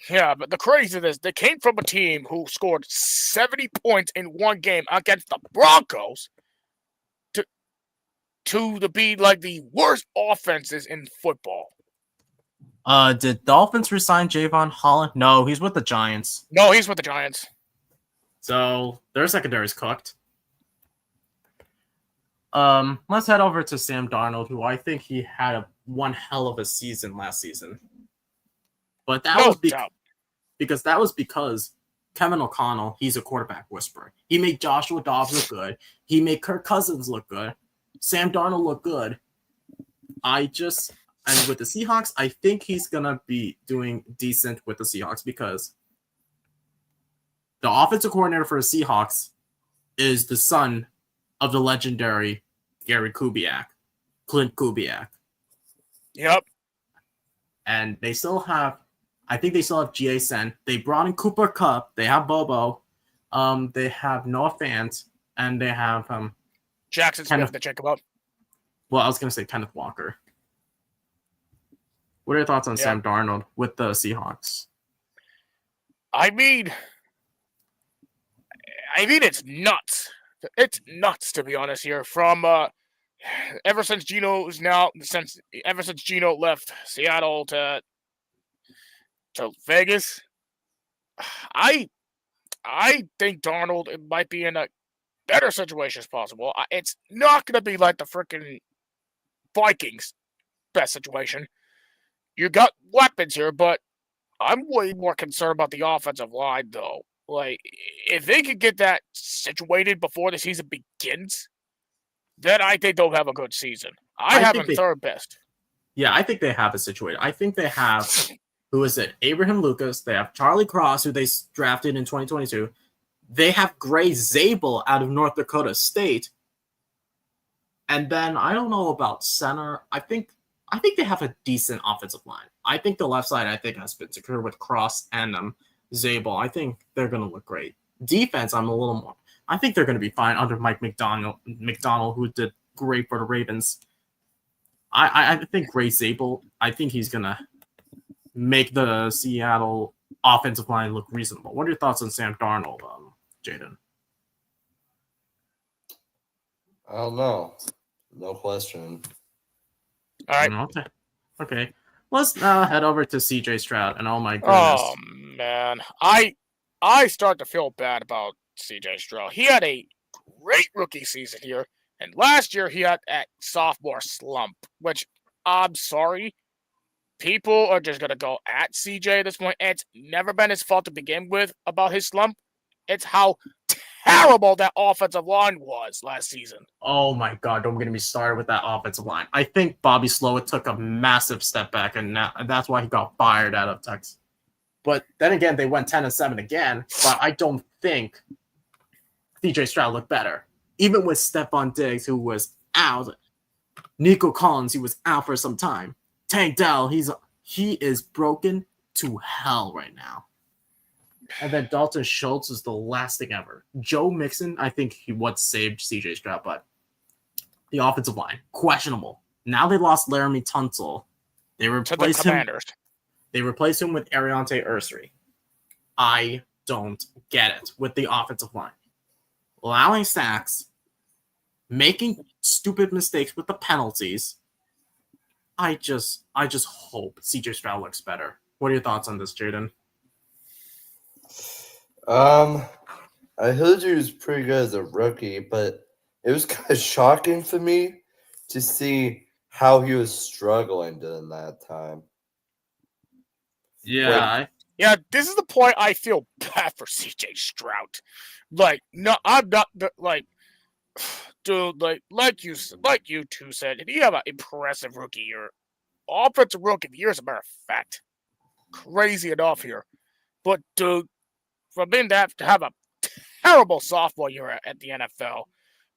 S3: Yeah, but the crazy is they came from a team who scored 70 points in one game against the Broncos to be like the worst offenses in football.
S1: Did Dolphins resign Javon Holland? No, he's with the Giants.
S3: No, he's with the Giants.
S1: So their secondary's cooked. Let's head over to Sam Darnold, who I think he had one hell of a season last season. But that was because Kevin O'Connell, he's a quarterback whisperer. He made Joshua Dobbs look good. He made Kirk Cousins look good. Sam Darnold look good. And with the Seahawks, I think he's going to be doing decent with the Seahawks because the offensive coordinator for the Seahawks is the son of the legendary Gary Kubiak, Clint Kubiak.
S3: Yep.
S1: And they still have, I think they still have Jaiden. They brought in Cooper Kupp. They have Bobo. They have Noah Fant, and they have
S3: Jackson Smith to check him up.
S1: Well, I was gonna say Kenneth Walker. What are your thoughts on Sam Darnold with the Seahawks?
S3: I mean, it's nuts. It's nuts, to be honest. Here, from ever since Geno left Seattle to Vegas, I think Darnold might be in a better situation as possible. It's not going to be like the freaking Vikings' best situation. You got weapons here, but I'm way more concerned about the offensive line, though. Like, if they could get that situated before the season begins, then I think they'll have a good season. I have them third best.
S1: Yeah, I think they have it situated. I think they have, who is it? Abraham Lucas. They have Charlie Cross, who they drafted in 2022. They have Gray Zabel out of North Dakota State. And then I don't know about center. I think they have a decent offensive line. I think the left side, has been secure with Cross and Zabel. I think they're going to look great. Defense, I'm a little more. I think they're going to be fine under Mike McDonald, who did great for the Ravens. I think Gray Zabel, I think he's going to make the Seattle offensive line look reasonable. What are your thoughts on Sam Darnold, Jaiden?
S2: I don't know. No question.
S3: All right.
S1: Okay. Let's head over to CJ Stroud. And oh my goodness.
S3: Oh, man. I start to feel bad about CJ Stroud. He had a great rookie season here. And last year, he had a sophomore slump, which, I'm sorry, people are just going to go at CJ at this point. It's never been his fault to begin with about his slump. It's how terrible that offensive line was last season.
S1: Oh my God, don't get me started with that offensive line. I think Bobby Slowick took a massive step back, and that's why he got fired out of Texas. But then again, they went 10-7 again, but I don't think CJ Stroud looked better. Even with Stephon Diggs, who was out, Nico Collins, he was out for some time. Tank Dell, he is broken to hell right now. And then Dalton Schultz is the last thing ever. Joe Mixon, I think he would save CJ Stroud, but the offensive line, questionable. Now they lost Laramie Tunsil. They replaced him. They replaced him with Ariante Ursery. I don't get it with the offensive line. Allowing sacks, making stupid mistakes with the penalties. I just hope CJ Stroud looks better. What are your thoughts on this, Jaiden?
S2: I heard he was pretty good as a rookie, but it was kind of shocking for me to see how he was struggling during that time.
S1: Yeah.
S3: Yeah, this is the point I feel bad for CJ Stroud. Like, no, I'm not like, dude. Like you two said, if you have an impressive rookie year, offensive rookie of the year, as a matter of fact, crazy enough here. But dude, from being to have a terrible sophomore year at the NFL,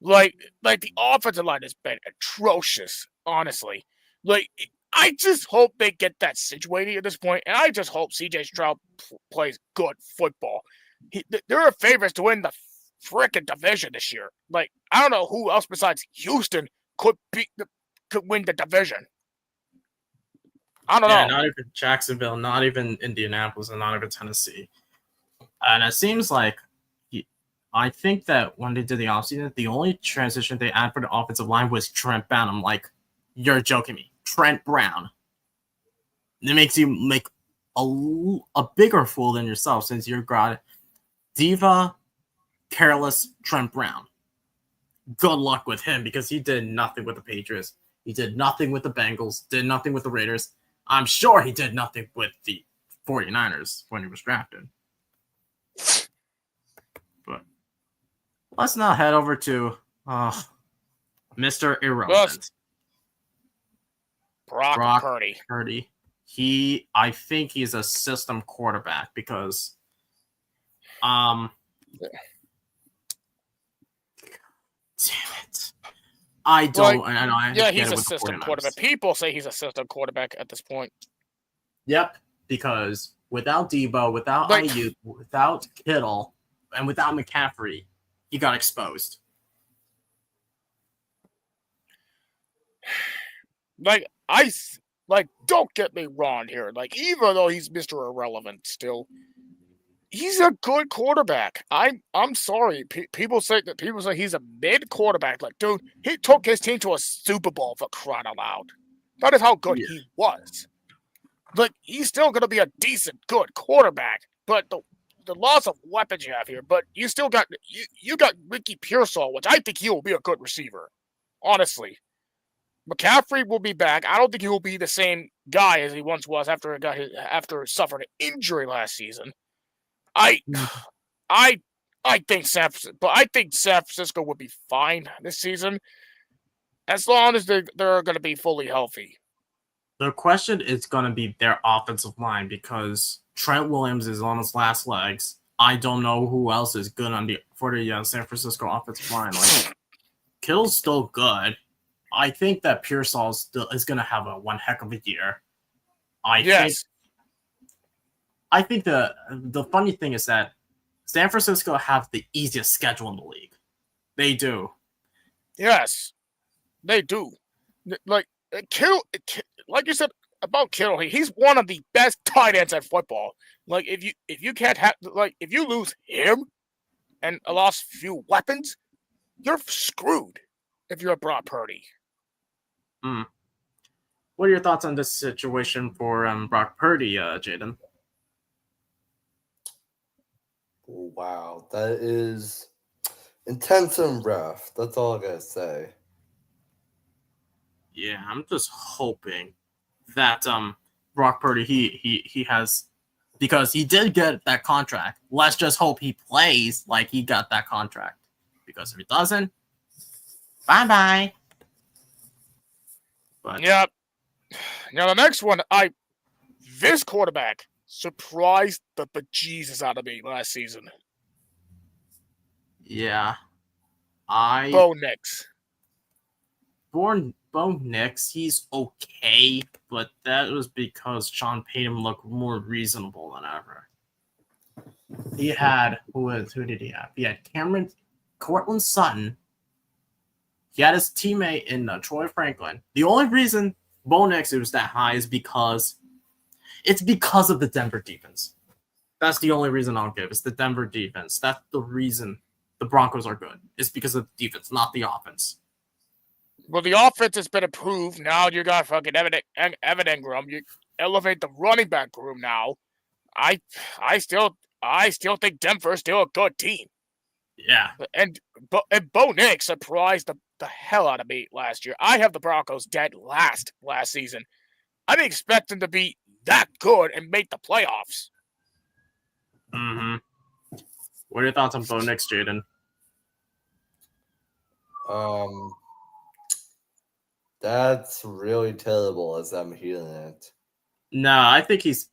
S3: like the offensive line has been atrocious. Honestly, like. I just hope they get that situated at this point, and I just hope CJ Stroud plays good football. They're favorites to win the frickin' division this year. Like, I don't know who else besides Houston could win the division. I don't know.
S1: Not even Jacksonville, not even Indianapolis, and not even Tennessee. And it seems like, I think that when they did the offseason, the only transition they had for the offensive line was Trent Brown. I'm like, you're joking me. Trent Brown. It makes you make a bigger fool than yourself, since you've got diva, careless Trent Brown. Good luck with him, because he did nothing with the Patriots. He did nothing with the Bengals, did nothing with the Raiders. I'm sure he did nothing with the 49ers when he was drafted. But let's now head over to Mr. Irrelevant.
S3: Brock
S1: Purdy. I think he's a system quarterback, because damn it. I don't. And I
S3: yeah,
S1: get
S3: he's
S1: it
S3: a
S1: with the
S3: system
S1: 49ers.
S3: quarterback. People say he's a system quarterback at this point.
S1: Yep, because without Debo, without
S3: Like-
S1: Ayuk, without Kittle, and without McCaffrey, he got exposed.
S3: Don't get me wrong here. Like, even though he's Mr. Irrelevant still, he's a good quarterback. I'm sorry. People say he's a mid quarterback. Like, dude, he took his team to a Super Bowl, for crying out loud. That is how good he was. Like, he's still gonna be a decent, good quarterback. But the loss of weapons you have here, but you still got you got Ricky Pearsall, which I think he will be a good receiver. Honestly. McCaffrey will be back. I don't think he will be the same guy as he once was after suffering an injury last season. I think San Francisco would be fine this season as long as they're going to be fully healthy.
S1: The question is going to be their offensive line because Trent Williams is on his last legs. I don't know who else is good for the San Francisco offensive line. Like, Kittle's still good. I think that Pearsall is going to have one heck of a year. I think the funny thing is that San Francisco have the easiest schedule in the league. They do.
S3: Yes, they do. Like Kittle, like you said about Kittle, he's one of the best tight ends at football. Like if you can't have if you lose him and lost few weapons, you're screwed. If you're a Brock Purdy.
S1: What are your thoughts on this situation for Brock Purdy, Jaiden?
S2: Wow, that is intense and rough. That's all I gotta say.
S1: Yeah, I'm just hoping that Brock Purdy he has, because he did get that contract. Let's just hope he plays like he got that contract. Because if he doesn't, bye. But
S3: yep. Now the next one, this quarterback surprised the bejesus out of me last season.
S1: Yeah,
S3: Bo Nix.
S1: Bo Nix, he's okay, but that was because Sean Payton looked more reasonable than ever. He had who did he have? He had Cortland Sutton. He had his teammate in Troy Franklin. The only reason Bo Nix was that high is because of the Denver defense. That's the only reason I'll give. It's the Denver defense. That's the reason the Broncos are good. It's because of the defense, not the offense.
S3: Well, the offense has been improved. Now you got fucking Evan Engram. You elevate the running back room now. I still think Denver's still a good team.
S1: Yeah.
S3: And Bo Nix surprised the hell out of me last year. I have the Broncos dead last season. I didn't expect them to be that good and make the playoffs.
S1: What are your thoughts on Bo Nix, Jaiden?
S2: That's really terrible as I'm hearing it.
S1: No, I think he's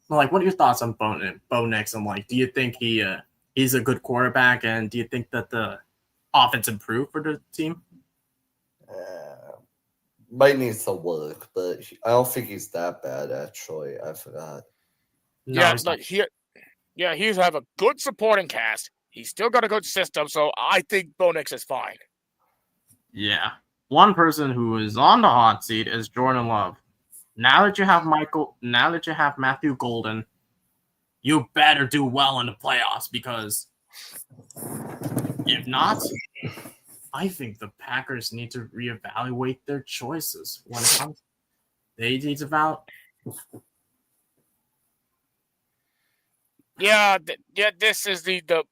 S1: like, what are your thoughts on Bo Nix? And like, do you think he's a good quarterback, and do you think that the offense improved for the team?
S2: Might need some work, but I don't think he's that bad, actually. I forgot.
S3: No, he's have a good supporting cast. He's still got a good system, so I think Bo Nix is fine.
S1: Yeah. One person who is on the hot seat is Jordan Love. Now that you have Matthew Golden, you better do well in the playoffs, because if not, I think the Packers need to reevaluate their choices when it comes. They need to
S3: Yeah, this is the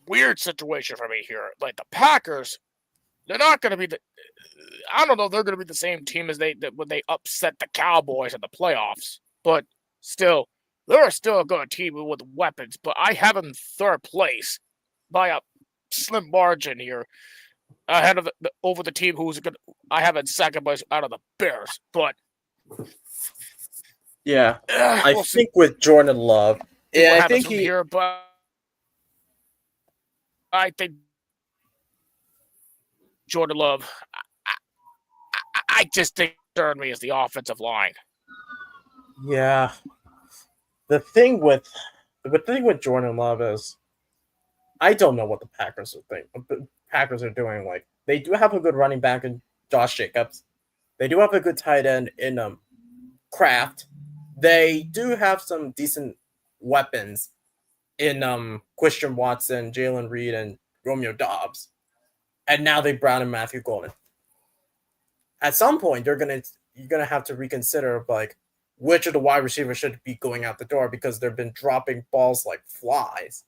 S3: weird situation for me here. Like, the Packers, they're not going to be I don't know if they're going to be the same team as when they upset the Cowboys in the playoffs. But still, they're still a good team with weapons. But I have them third place by a slim margin here, ahead of over the team I have in second place out of the Bears. But
S1: yeah, I think with Jordan Love,
S3: I think here, but I think Jordan Love, I just think concerned me is the offensive line.
S1: Yeah. The thing with Jordan Love is I don't know what the Packers are doing. Like they do have a good running back in Josh Jacobs. They do have a good tight end in Kraft. They do have some decent weapons in Christian Watson, Jalen Reed, and Romeo Dobbs. And now they brought in Matthew Golden. At some point, you're gonna have to reconsider like which of the wide receivers should be going out the door because they've been dropping balls like flies.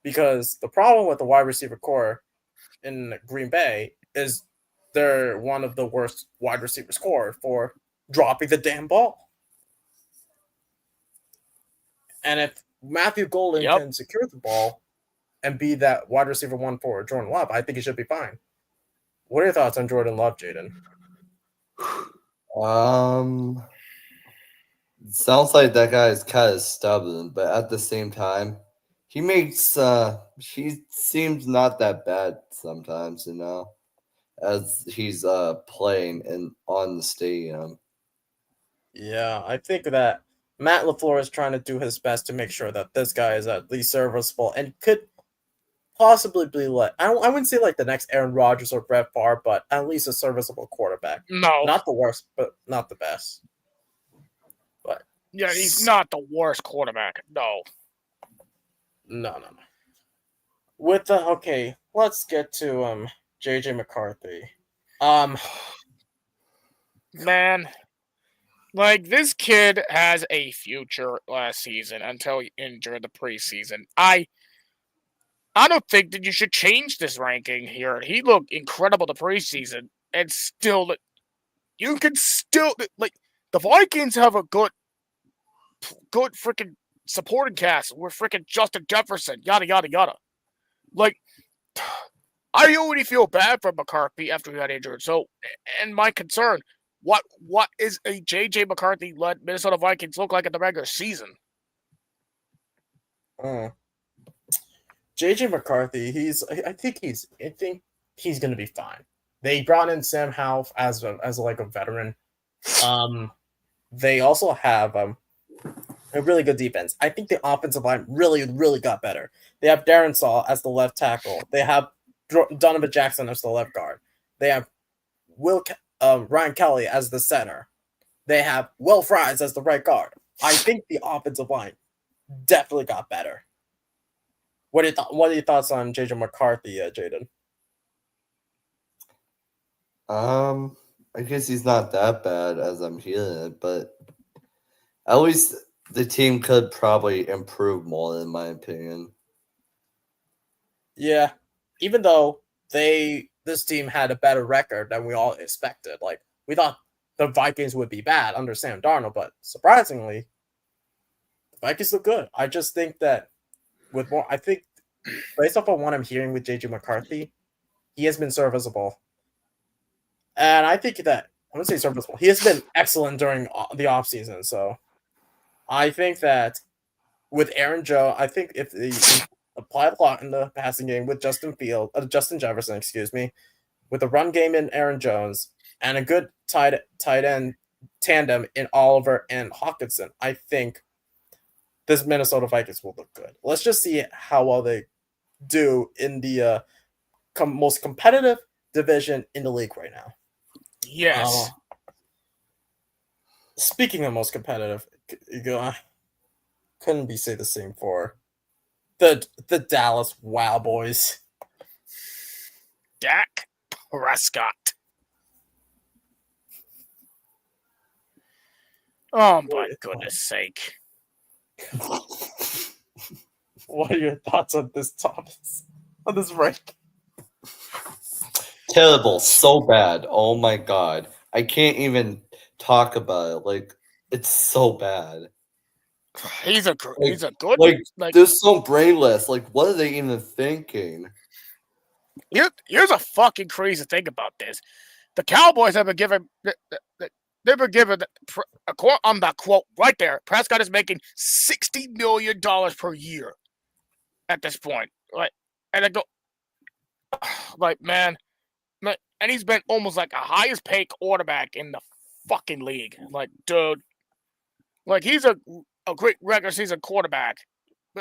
S1: Because the problem with the wide receiver core in Green Bay is they're one of the worst wide receivers core for dropping the damn ball. And if Matthew Golden can secure the ball and be that wide receiver one for Jordan Love, I think he should be fine. What are your thoughts on Jordan Love, Jaiden?
S2: Sounds like that guy is kind of stubborn, but at the same time, he seems not that bad sometimes, as he's playing on the stadium.
S1: Yeah, I think that Matt LaFleur is trying to do his best to make sure that this guy is at least serviceable and could possibly be I wouldn't say like the next Aaron Rodgers or Brett Favre, but at least a serviceable quarterback.
S3: No,
S1: not the worst, but not the best. But
S3: yeah, he's not the worst quarterback. No.
S1: With let's get to JJ McCarthy.
S3: Man, like this kid has a future last season until he injured the preseason. I don't think that you should change this ranking here. He looked incredible the preseason, and still, you can still like the Vikings have a good freaking supporting cast. We're freaking Justin Jefferson, yada yada yada. Like, I already feel bad for McCarthy after he got injured. So, and my concern, what is a JJ McCarthy led Minnesota Vikings look like in the regular season?
S1: JJ McCarthy, I think he's gonna be fine. They brought in Sam Howell as like a veteran. They also have a really good defense. I think the offensive line really, really got better. They have Darren Saul as the left tackle. They have Donovan Jackson as the left guard. They have Ryan Kelly as the center. They have Will Fries as the right guard. I think the offensive line definitely got better. What are your thoughts on JJ McCarthy, Jaiden?
S2: I guess he's not that bad as I'm hearing it, but at least the team could probably improve more, in my opinion.
S1: Yeah, even though this team had a better record than we all expected. Like we thought the Vikings would be bad under Sam Darnold, but surprisingly, the Vikings look good. I just think that I think based off of what I'm hearing with JJ McCarthy, he has been serviceable. And I think that I wouldn't say serviceable. He has been excellent during the offseason. So I think that with Aaron Joe, I think if they apply a lot in the passing game with Justin Jefferson, with the run game in Aaron Jones and a good tight end tandem in Oliver and Hawkinson, I think this Minnesota Vikings will look good. Let's just see how well they do in the most competitive division in the league right now.
S3: Yes.
S1: Speaking of most competitive, couldn't be say the same for the Dallas Wow Boys.
S3: Dak Prescott. Oh my goodness sake.
S1: What are your thoughts on this topic? On this rank?
S2: Terrible, so bad. Oh my god. I can't even talk about it. Like, it's so bad.
S3: He's a good
S2: they're so brainless. Like, what are they even thinking?
S3: Here's a fucking crazy thing about this. The Cowboys have been given a quote on that quote right there. Prescott is making $60 million per year at this point. Like, and I go, like, man, and he's been almost like a highest paid quarterback in the fucking league. Like, dude, like he's a great regular season quarterback,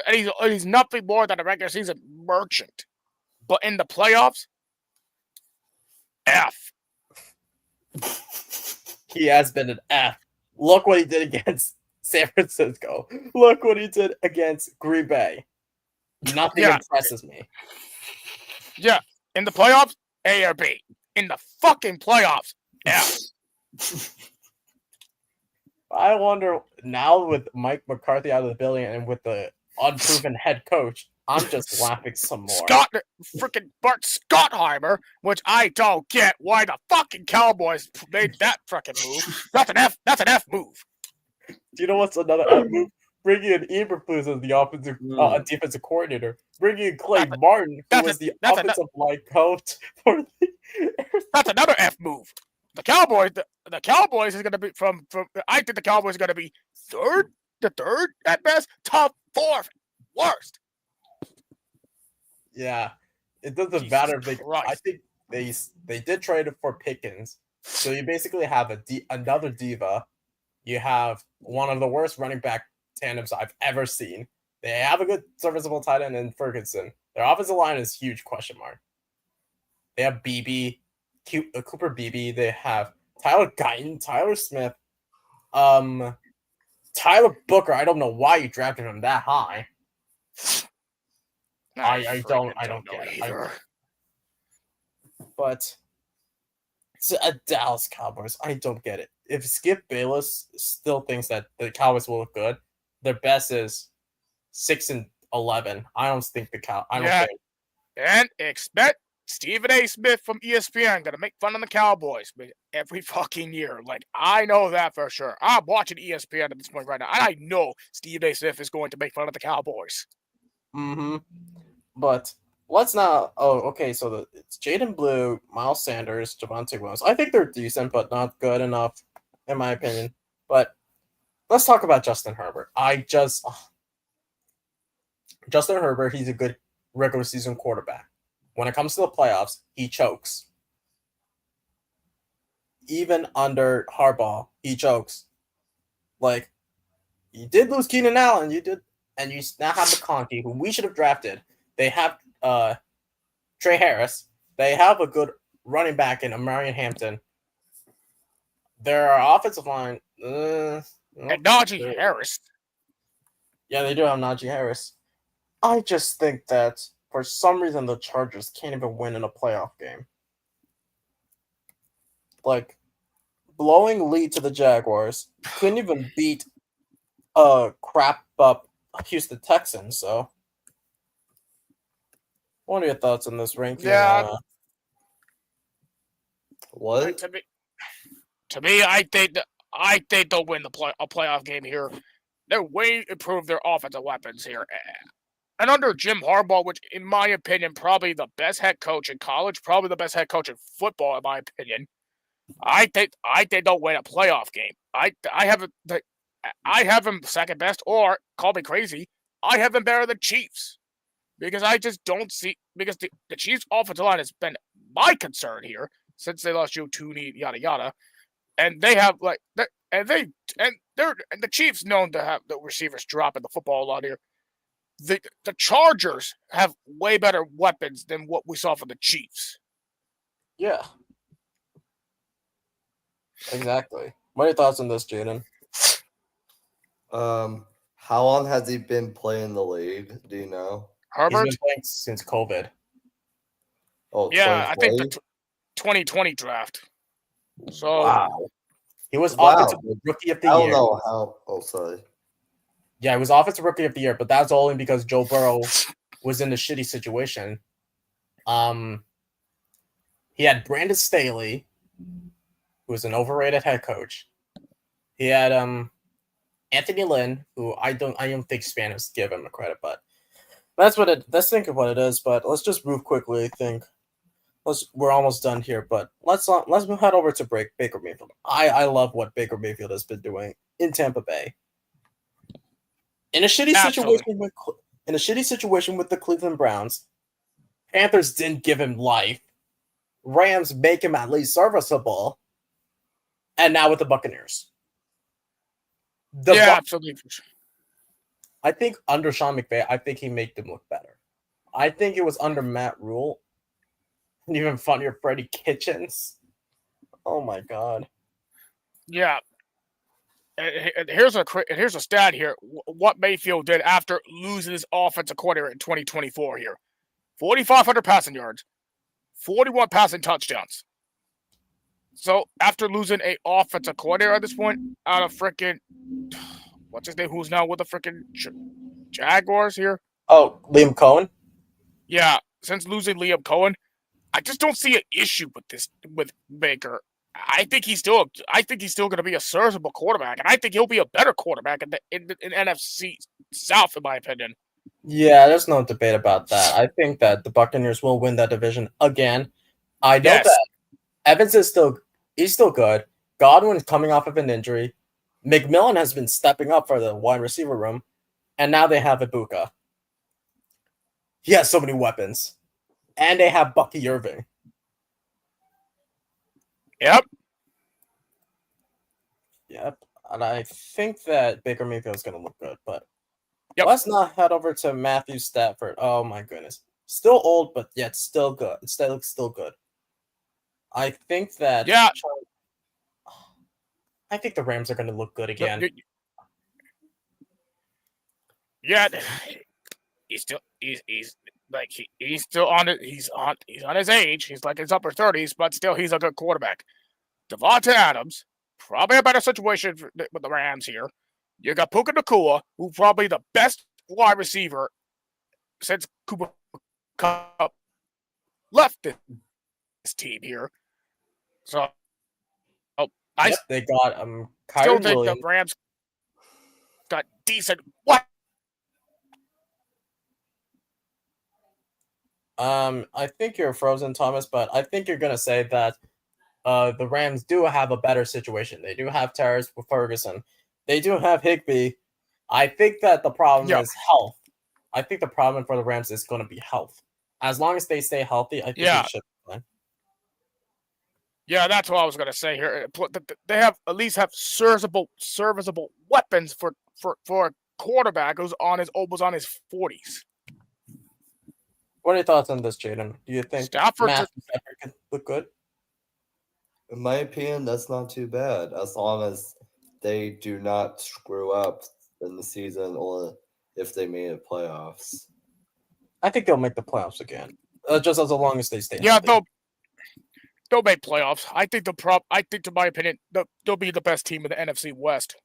S3: and he's nothing more than a regular season merchant. But in the playoffs, F.
S1: He has been an F. Look what he did against San Francisco. Look what he did against Green Bay. Nothing impresses me.
S3: Yeah, in the playoffs, A or B. In the fucking playoffs, F.
S1: I wonder now with Mike McCarthy out of the building and with the unproven head coach, I'm just laughing some more.
S3: Freaking Bart Schottheimer, which I don't get why the fucking Cowboys made that fucking move. That's an F. That's an F move.
S1: Do you know what's another F move? Bringing in Eberflus as the offensive defensive coordinator. Bringing in Clay Martin, who was the offensive line coach for the.
S3: That's another F move. The Cowboys is going to be from. I think the Cowboys are going to be third at best, top fourth, worst.
S1: Yeah, it doesn't matter. I think they did trade it for Pickens, so you basically have another diva. You have one of the worst running back tandems I've ever seen. They have a good serviceable tight end in Ferguson. Their offensive line is huge question mark. They have Cooper Beebe. They have Tyler Guyton, Tyler Smith, Tyler Booker. I don't know why you drafted him that high. I don't get it either. But it's a Dallas Cowboys. I don't get it. If Skip Bayless still thinks that the Cowboys will look good, their best is 6-11. I don't think think.
S3: And expect Stephen A. Smith from ESPN gonna make fun of the Cowboys every fucking year. Like, I know that for sure. I'm watching ESPN at this point right now, and I know Stephen A. Smith is going to make fun of the Cowboys.
S1: Mm-hmm. But let's not. Oh, okay. So it's Jaiden Blue, Miles Sanders, Javonte Williams. I think they're decent, but not good enough, in my opinion. But let's talk about Justin Herbert. Justin Herbert, he's a good regular season quarterback. When it comes to the playoffs, he chokes. Even under Harbaugh, he chokes. Like, you did lose Keenan Allen, and you now have McConkey, who we should have drafted. They have Trey Harris. They have a good running back in Amarian Hampton. Their offensive line,
S3: and Najee Harris.
S1: Yeah, they do have Najee Harris. I just think that for some reason the Chargers can't even win in a playoff game. Like, blowing lead to the Jaguars, couldn't even beat crap up Houston Texans. So, what are your thoughts on this ranking?
S3: Yeah.
S2: What?
S3: To me, I think they'll win a playoff game here. They're way improved their offensive weapons here. And under Jim Harbaugh, which in my opinion, probably the best head coach in college, probably the best head coach in football, in my opinion, I think they'll win a playoff game. I have them second best, or call me crazy, I have them better than Chiefs. Because I just don't see, because the Chiefs offensive line has been my concern here since they lost Joe Tooney, yada yada. And they have the Chiefs known to have the receivers dropping the football a lot here. The Chargers have way better weapons than what we saw from the Chiefs.
S1: Yeah. Exactly. What are your thoughts on this, Jaiden?
S2: How long has he been playing the league? Do you know?
S3: Herbert?
S1: He's been playing since COVID.
S2: Oh,
S3: yeah, I think the 2020 draft. So
S1: wow. He was offensive rookie of the year.
S2: I don't know how. Oh, sorry.
S1: Yeah, he was offensive rookie of the year, but that's only because Joe Burrow was in a shitty situation. He had Brandon Staley, who was an overrated head coach. He had Anthony Lynn, who I don't think Spanish give him the credit, but let's think of what it is. But let's just move quickly. I think we're almost done here, but let's head over to Baker Mayfield. I love what Baker Mayfield has been doing in Tampa Bay. In a shitty situation with the Cleveland Browns, Panthers didn't give him life. Rams make him at least serviceable. And now with the Buccaneers.
S3: Absolutely.
S1: I think under Sean McVay, I think he made them look better. I think it was under Matt Rule. And even funnier, Freddie Kitchens. Oh my God.
S3: Yeah. And here's a stat here. What Mayfield did after losing his offensive coordinator in 2024 here. 4,500 passing yards, 41 passing touchdowns. So after losing a offensive coordinator at this point, out of freaking what's his name, who's now with the freaking Jaguars here?
S1: Oh, Liam Cohen?
S3: Yeah, since losing Liam Cohen, I just don't see an issue with Baker. I think he's still going to be a serviceable quarterback, and I think he'll be a better quarterback in NFC South, in my opinion.
S1: Yeah, there's no debate about that. I think that the Buccaneers will win that division again. I know that Evans is still good. Godwin's coming off of an injury. McMillan has been stepping up for the wide receiver room, and now they have Ibuka. He has so many weapons, and they have Bucky Irving.
S3: Yep.
S1: And I think that Baker Mayfield is going to look good, but let's not head over to Matthew Stafford. Oh my goodness. Still old, but yet still good. It looks still good. I think that I think the Rams are going to look good again.
S3: Yeah, he's still on it. He's on his age. He's like his upper 30s, but still he's a good quarterback. Devontae Adams, probably a better situation with the Rams here. You got Puka Nacua, who probably the best wide receiver since Cooper Kupp left this team here. So
S1: they got Kyrie
S3: still think
S1: Williams.
S3: the Rams got decent. What?
S1: I think you're frozen, Thomas, but I think you're gonna say that the Rams do have a better situation. They do have Terrace with Ferguson. They do have Higbee. I think that the problem is health. I think the problem for the Rams is going to be health. As long as they stay healthy, I think they should be fine.
S3: Yeah, that's what I was going to say here. They have at least have serviceable weapons for a quarterback who's almost on his 40s.
S1: What are your thoughts on this, Jaiden? Do you think Stafford can look good?
S2: In my opinion, that's not too bad, as long as they do not screw up in the season or if they made the playoffs.
S1: I think they'll make the playoffs again, just as long as they stay healthy.
S3: They'll make playoffs. I think in my opinion, they'll be the best team in the NFC West.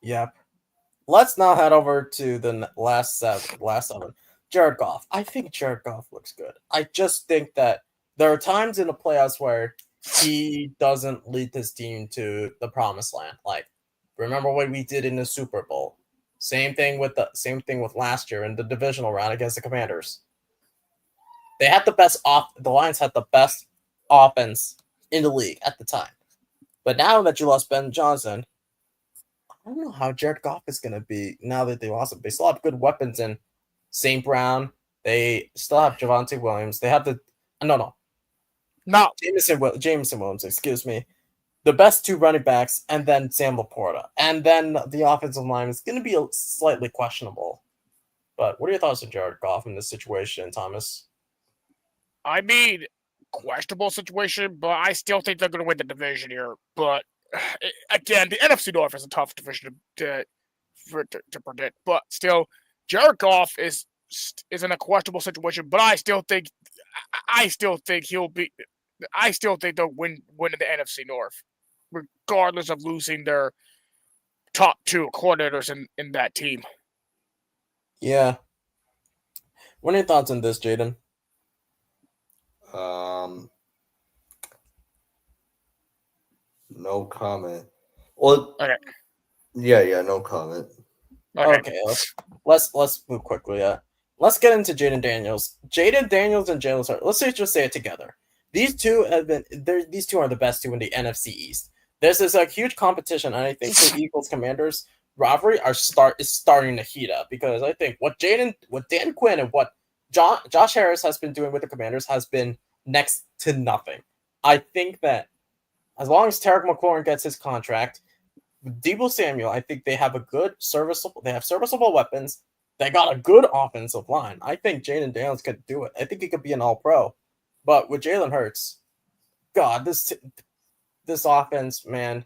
S1: Yep. Let's now head over to the last seven. Jared Goff. I think Jared Goff looks good. I just think that there are times in the playoffs where he doesn't lead his team to the promised land. Like, remember what we did in the Super Bowl. Same thing with last year in the divisional round against the Commanders. They had the Lions had the best offense in the league at the time. But now that you lost Ben Johnson, I don't know how Jared Goff is going to be now that they lost him. They still have good weapons in St. Brown. They still have Javonte Williams. They have Jameson Williams, excuse me. The best two running backs, and then Sam Laporta. And then the offensive line is going to be slightly questionable. But what are your thoughts on Jared Goff in this situation, Thomas?
S3: I mean, questionable situation, but I still think they're going to win the division here. But again, the NFC North is a tough division to predict. But still, Jared Goff is in a questionable situation. But I still think they'll win in the NFC North, regardless of losing their top two coordinators in that team.
S1: Yeah. What are your thoughts on this, Jaiden?
S2: No comment. Well,
S3: okay.
S2: Yeah, no comment.
S1: Okay, let's move quickly. Let's get into Jaden Daniels. Jaden Daniels and Jalen Hurts. Let's just say it together. These two are the best two in the NFC East. This is a huge competition, and I think the Eagles Commanders rivalry is starting to heat up, because I think what Dan Quinn and what Josh Harris has been doing with the Commanders has been next to nothing. I think that as long as Tarek McLaurin gets his contract, Deebo Samuel, I think they have serviceable weapons. They got a good offensive line. I think Jaden Daniels could do it. I think he could be an all-pro. But with Jalen Hurts, God, this offense, man,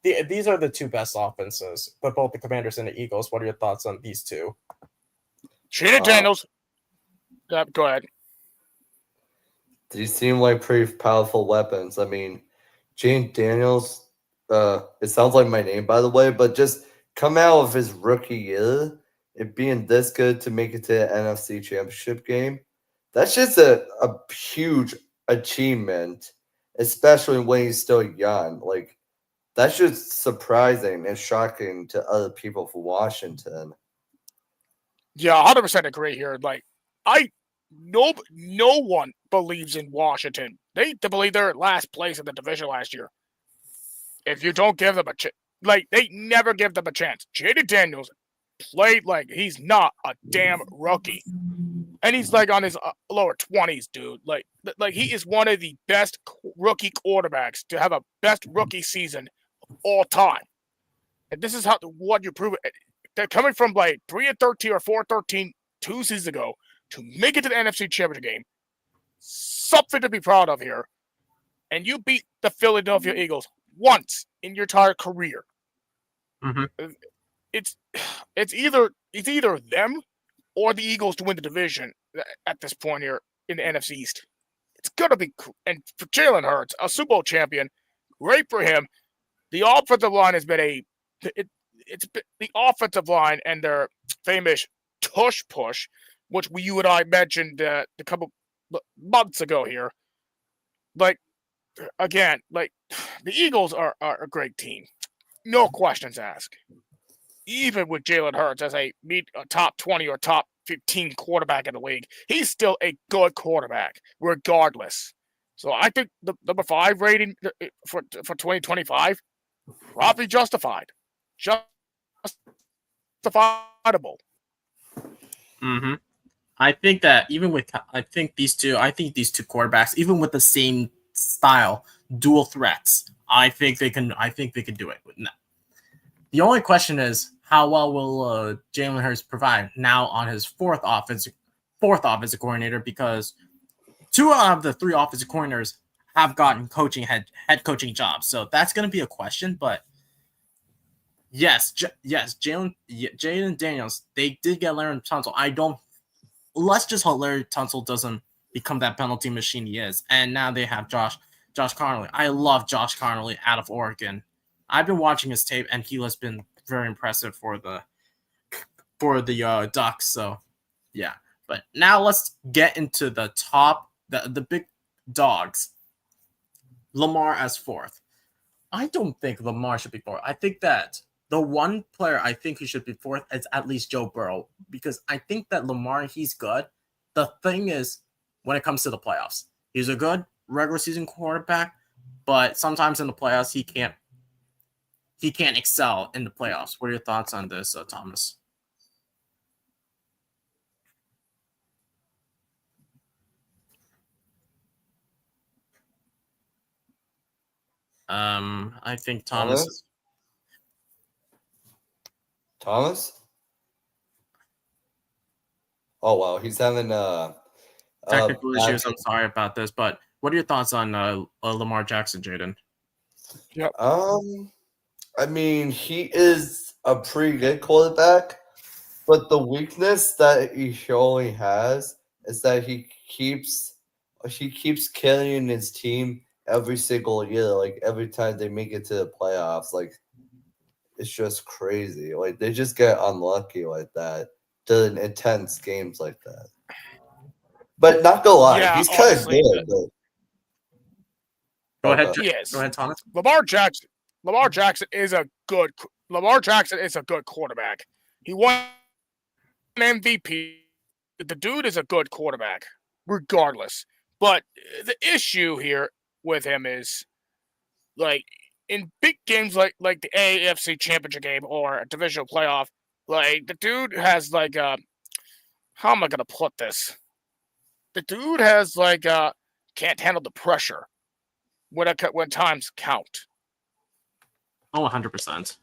S1: these are the two best offenses, but both the Commanders and the Eagles. What are your thoughts on these two?
S3: Jaden Daniels. Go ahead.
S2: These seem like pretty powerful weapons. I mean, Jaden Daniels, it sounds like my name, by the way, but just come out of his rookie year, it being this good to make it to the NFC Championship game, that's just a huge achievement, especially when he's still young. Like, that's just surprising and shocking to other people from Washington.
S3: Yeah, 100% agree here. Like, no one believes in Washington. They believe they're at last place in the division last year. If you don't give them a chance, like, they never give them a chance. Jaden Daniels played like he's not a damn rookie. And he's like on his lower 20s, dude. Like he is one of the best rookie quarterbacks to have a best rookie season of all time. And this is what you prove it. They're coming from like 3-13 or 4-13 2 seasons ago to make it to the NFC Championship game. Something to be proud of here. And you beat the Philadelphia Eagles once in your entire career.
S1: Mm-hmm.
S3: It's either them or the Eagles to win the division at this point here in the NFC East. It's gonna be, and for Jalen Hurts, a Super Bowl champion, great for him. The offensive line has been it's the offensive line and their famous tush push, which you and I mentioned a couple months ago here. Like, again, like, the Eagles are a great team, no questions asked. Even with Jalen Hurts as a top 20 or top 15 quarterback in the league, he's still a good quarterback, regardless. So I think the number 5 rating for 2025 probably justified. Justifiable.
S1: Mm-hmm. I think these two quarterbacks, even with the same style, dual threats, I think they can do it. The only question is, how well will Jalen Hurts provide now on his fourth offensive coordinator? Because 2 out of the 3 offensive coordinators have gotten head coaching jobs, so that's going to be a question. But yes, Jaden Daniels, they did get Larry Tunsil. Let's just hope Larry Tunsil doesn't become that penalty machine he is. And now they have Josh Connolly. I love Josh Connolly out of Oregon. I've been watching his tape, and he has been very impressive for the Ducks. So, yeah. But now let's get into the top, the big dogs. Lamar as 4th. I don't think Lamar should be 4th. I think that the one player I think who should be 4th is at least Joe Burrow, because I think that Lamar, he's good. The thing is, when it comes to the playoffs, he's a good regular season quarterback, but sometimes in the playoffs he can't excel in the playoffs. What are your thoughts on this, Thomas? I think Thomas.
S2: Thomas? Oh, wow. He's having
S1: technical issues. I'm sorry about this, but what are your thoughts on Lamar Jackson, Jaden?
S3: Yep.
S2: I mean, he is a pretty good quarterback, but the weakness that he only has is that he keeps carrying his team every single year. Like, every time they make it to the playoffs, like, it's just crazy. Like, they just get unlucky like that during intense games like that. But not gonna lie, he's kind of good.
S1: Go ahead.
S3: Yes.
S1: Go ahead, Thomas.
S3: Lamar Jackson is a good quarterback. He won an MVP. The dude is a good quarterback, regardless. But the issue here with him is, like, in big games like the AFC Championship game or a divisional playoff, like, the dude has like how am I gonna put this? The dude has like can't handle the pressure when times count.
S1: Oh, 100%.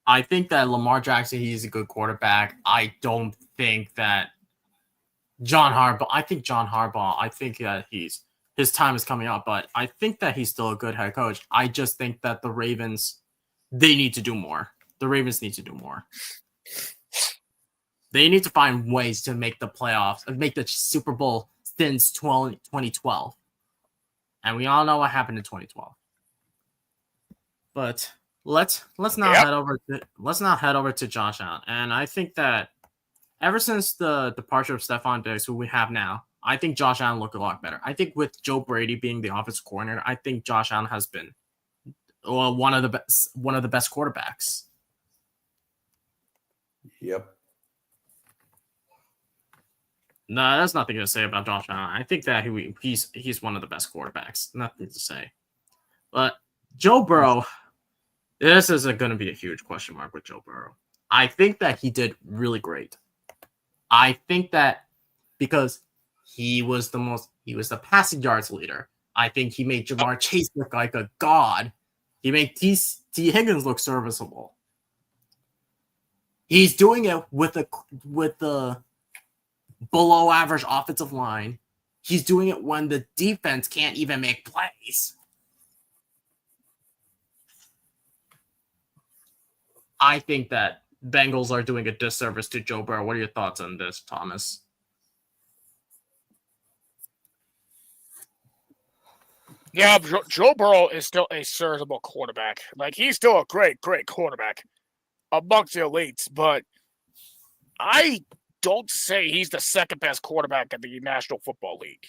S1: I think that Lamar Jackson, he's a good quarterback. I don't think that John Harbaugh, I think that his time is coming up, but I think that he's still a good head coach. I just think that the Ravens, they need to do more. The Ravens need to do more. They need to find ways to make the playoffs, make the Super Bowl since 2012. And we all know what happened in 2012. But let's now head over to Josh Allen. And I think that ever since the departure of Stephon Diggs, who we have now, I think Josh Allen looked a lot better. I think with Joe Brady being the offensive coordinator, I think Josh Allen has been one of the best quarterbacks.
S2: Yep.
S1: No, there's nothing to say about Josh Allen. I think that he's one of the best quarterbacks. Nothing to say. But Joe Burrow, this is going to be a huge question mark with Joe Burrow. I think that he did really great. I think that because he was the passing yards leader. I think he made Jamar Chase look like a god. He made T. Higgins look serviceable. He's doing it with the below average offensive line. He's doing it when the defense can't even make plays. I think that Bengals are doing a disservice to Joe Burrow. What are your thoughts on this, Thomas?
S3: Yeah, Joe Burrow is still a serviceable quarterback. Like, he's still a great quarterback amongst the elites, but I don't say he's the second best quarterback in the National Football League.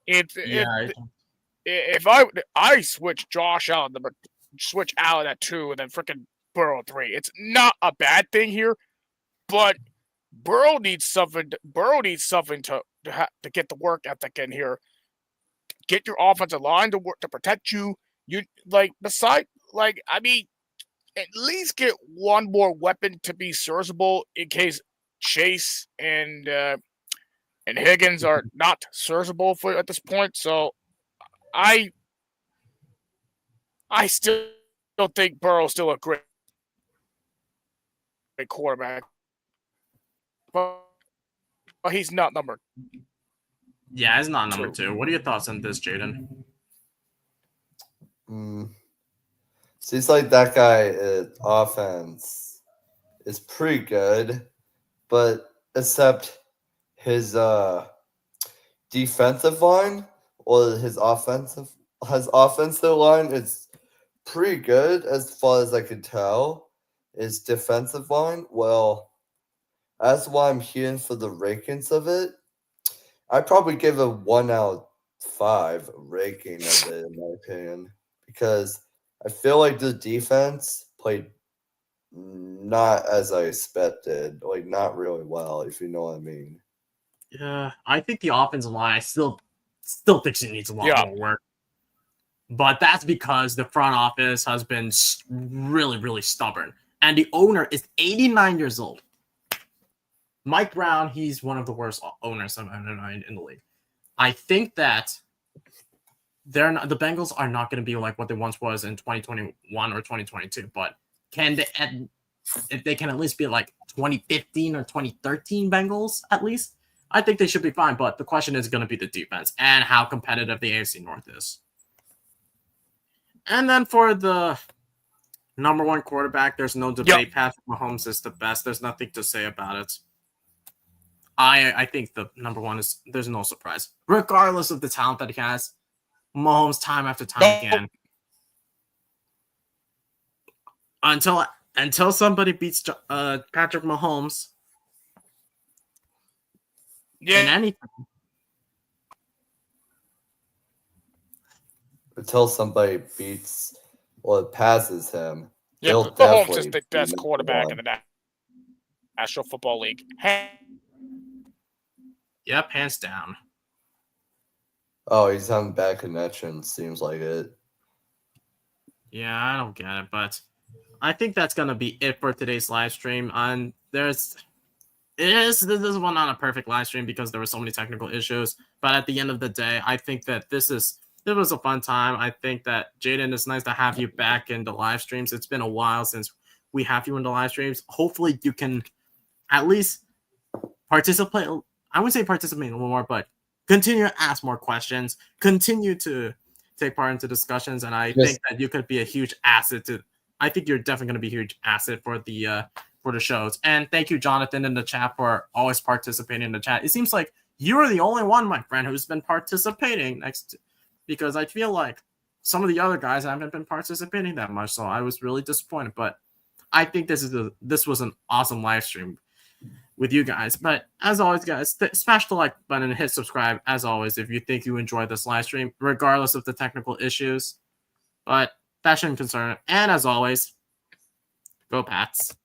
S3: If I switch Josh Allen, switch Allen at 2, and then freaking Burrow at 3, it's not a bad thing here, but Burrow needs something. Burrow needs something to get the work ethic in here. Get your offensive line to work to protect you. At least get one more weapon to be serviceable in case Chase and Higgins are not serviceable for at this point. So I still don't think Burrow's still a great quarterback, but he's not number.
S1: Yeah, he's not number 2. What are your thoughts on this, Jaiden?
S2: Seems like that guy offense is pretty good, but except his defensive line or his offensive line is pretty good as far as I could tell. His defensive line, well, that's why I'm hearing for the rankings of it. I'd probably give a 1 out of 5 ranking of it, in my opinion, because I feel like the defense played not as I expected, like not really well, if you know what I mean.
S1: Yeah, I think the offensive line, I still think it needs a lot more work. But that's because the front office has been really, really stubborn. And the owner is 89 years old. Mike Brown, he's one of the worst owners in the league. I think that the Bengals are not going to be like what they once was in 2021 or 2022, but if they can at least be like 2015 or 2013 Bengals, at least, I think they should be fine. But the question is going to be the defense and how competitive the AFC North is. And then for the number 1 quarterback, there's no debate. Patrick Mahomes is the best. There's nothing to say about it. I think the number 1 is, there's no surprise. Regardless of the talent that he has, Mahomes time after time again. Until somebody beats Patrick Mahomes in anything.
S2: Until somebody beats or passes him,
S3: he'll Mahomes is the best quarterback in the National Football League.
S1: Yep, hands down.
S2: Oh, he's having bad connection. Seems like it.
S1: Yeah, I don't get it, but I think that's gonna be it for today's live stream. And This is one not a perfect live stream because there were so many technical issues. But at the end of the day, I think that this was a fun time. I think that Jaiden, it's nice to have you back in the live streams. It's been a while since we have you in the live streams. Hopefully, you can at least participate. I wouldn't say participate a little more, but continue to ask more questions. Continue to take part into discussions, and I think that you could be a huge asset to. I think you're definitely going to be a huge asset for the shows. And thank you, Jonathan, in the chat for always participating in the chat. It seems like you're the only one, my friend, who's been participating because I feel like some of the other guys haven't been participating that much. So I was really disappointed. But I think this was an awesome live stream with you guys. But as always, guys, smash the like button and hit subscribe, as always, if you think you enjoyed this live stream, regardless of the technical issues. But that shouldn't concern it. And as always, go Pats.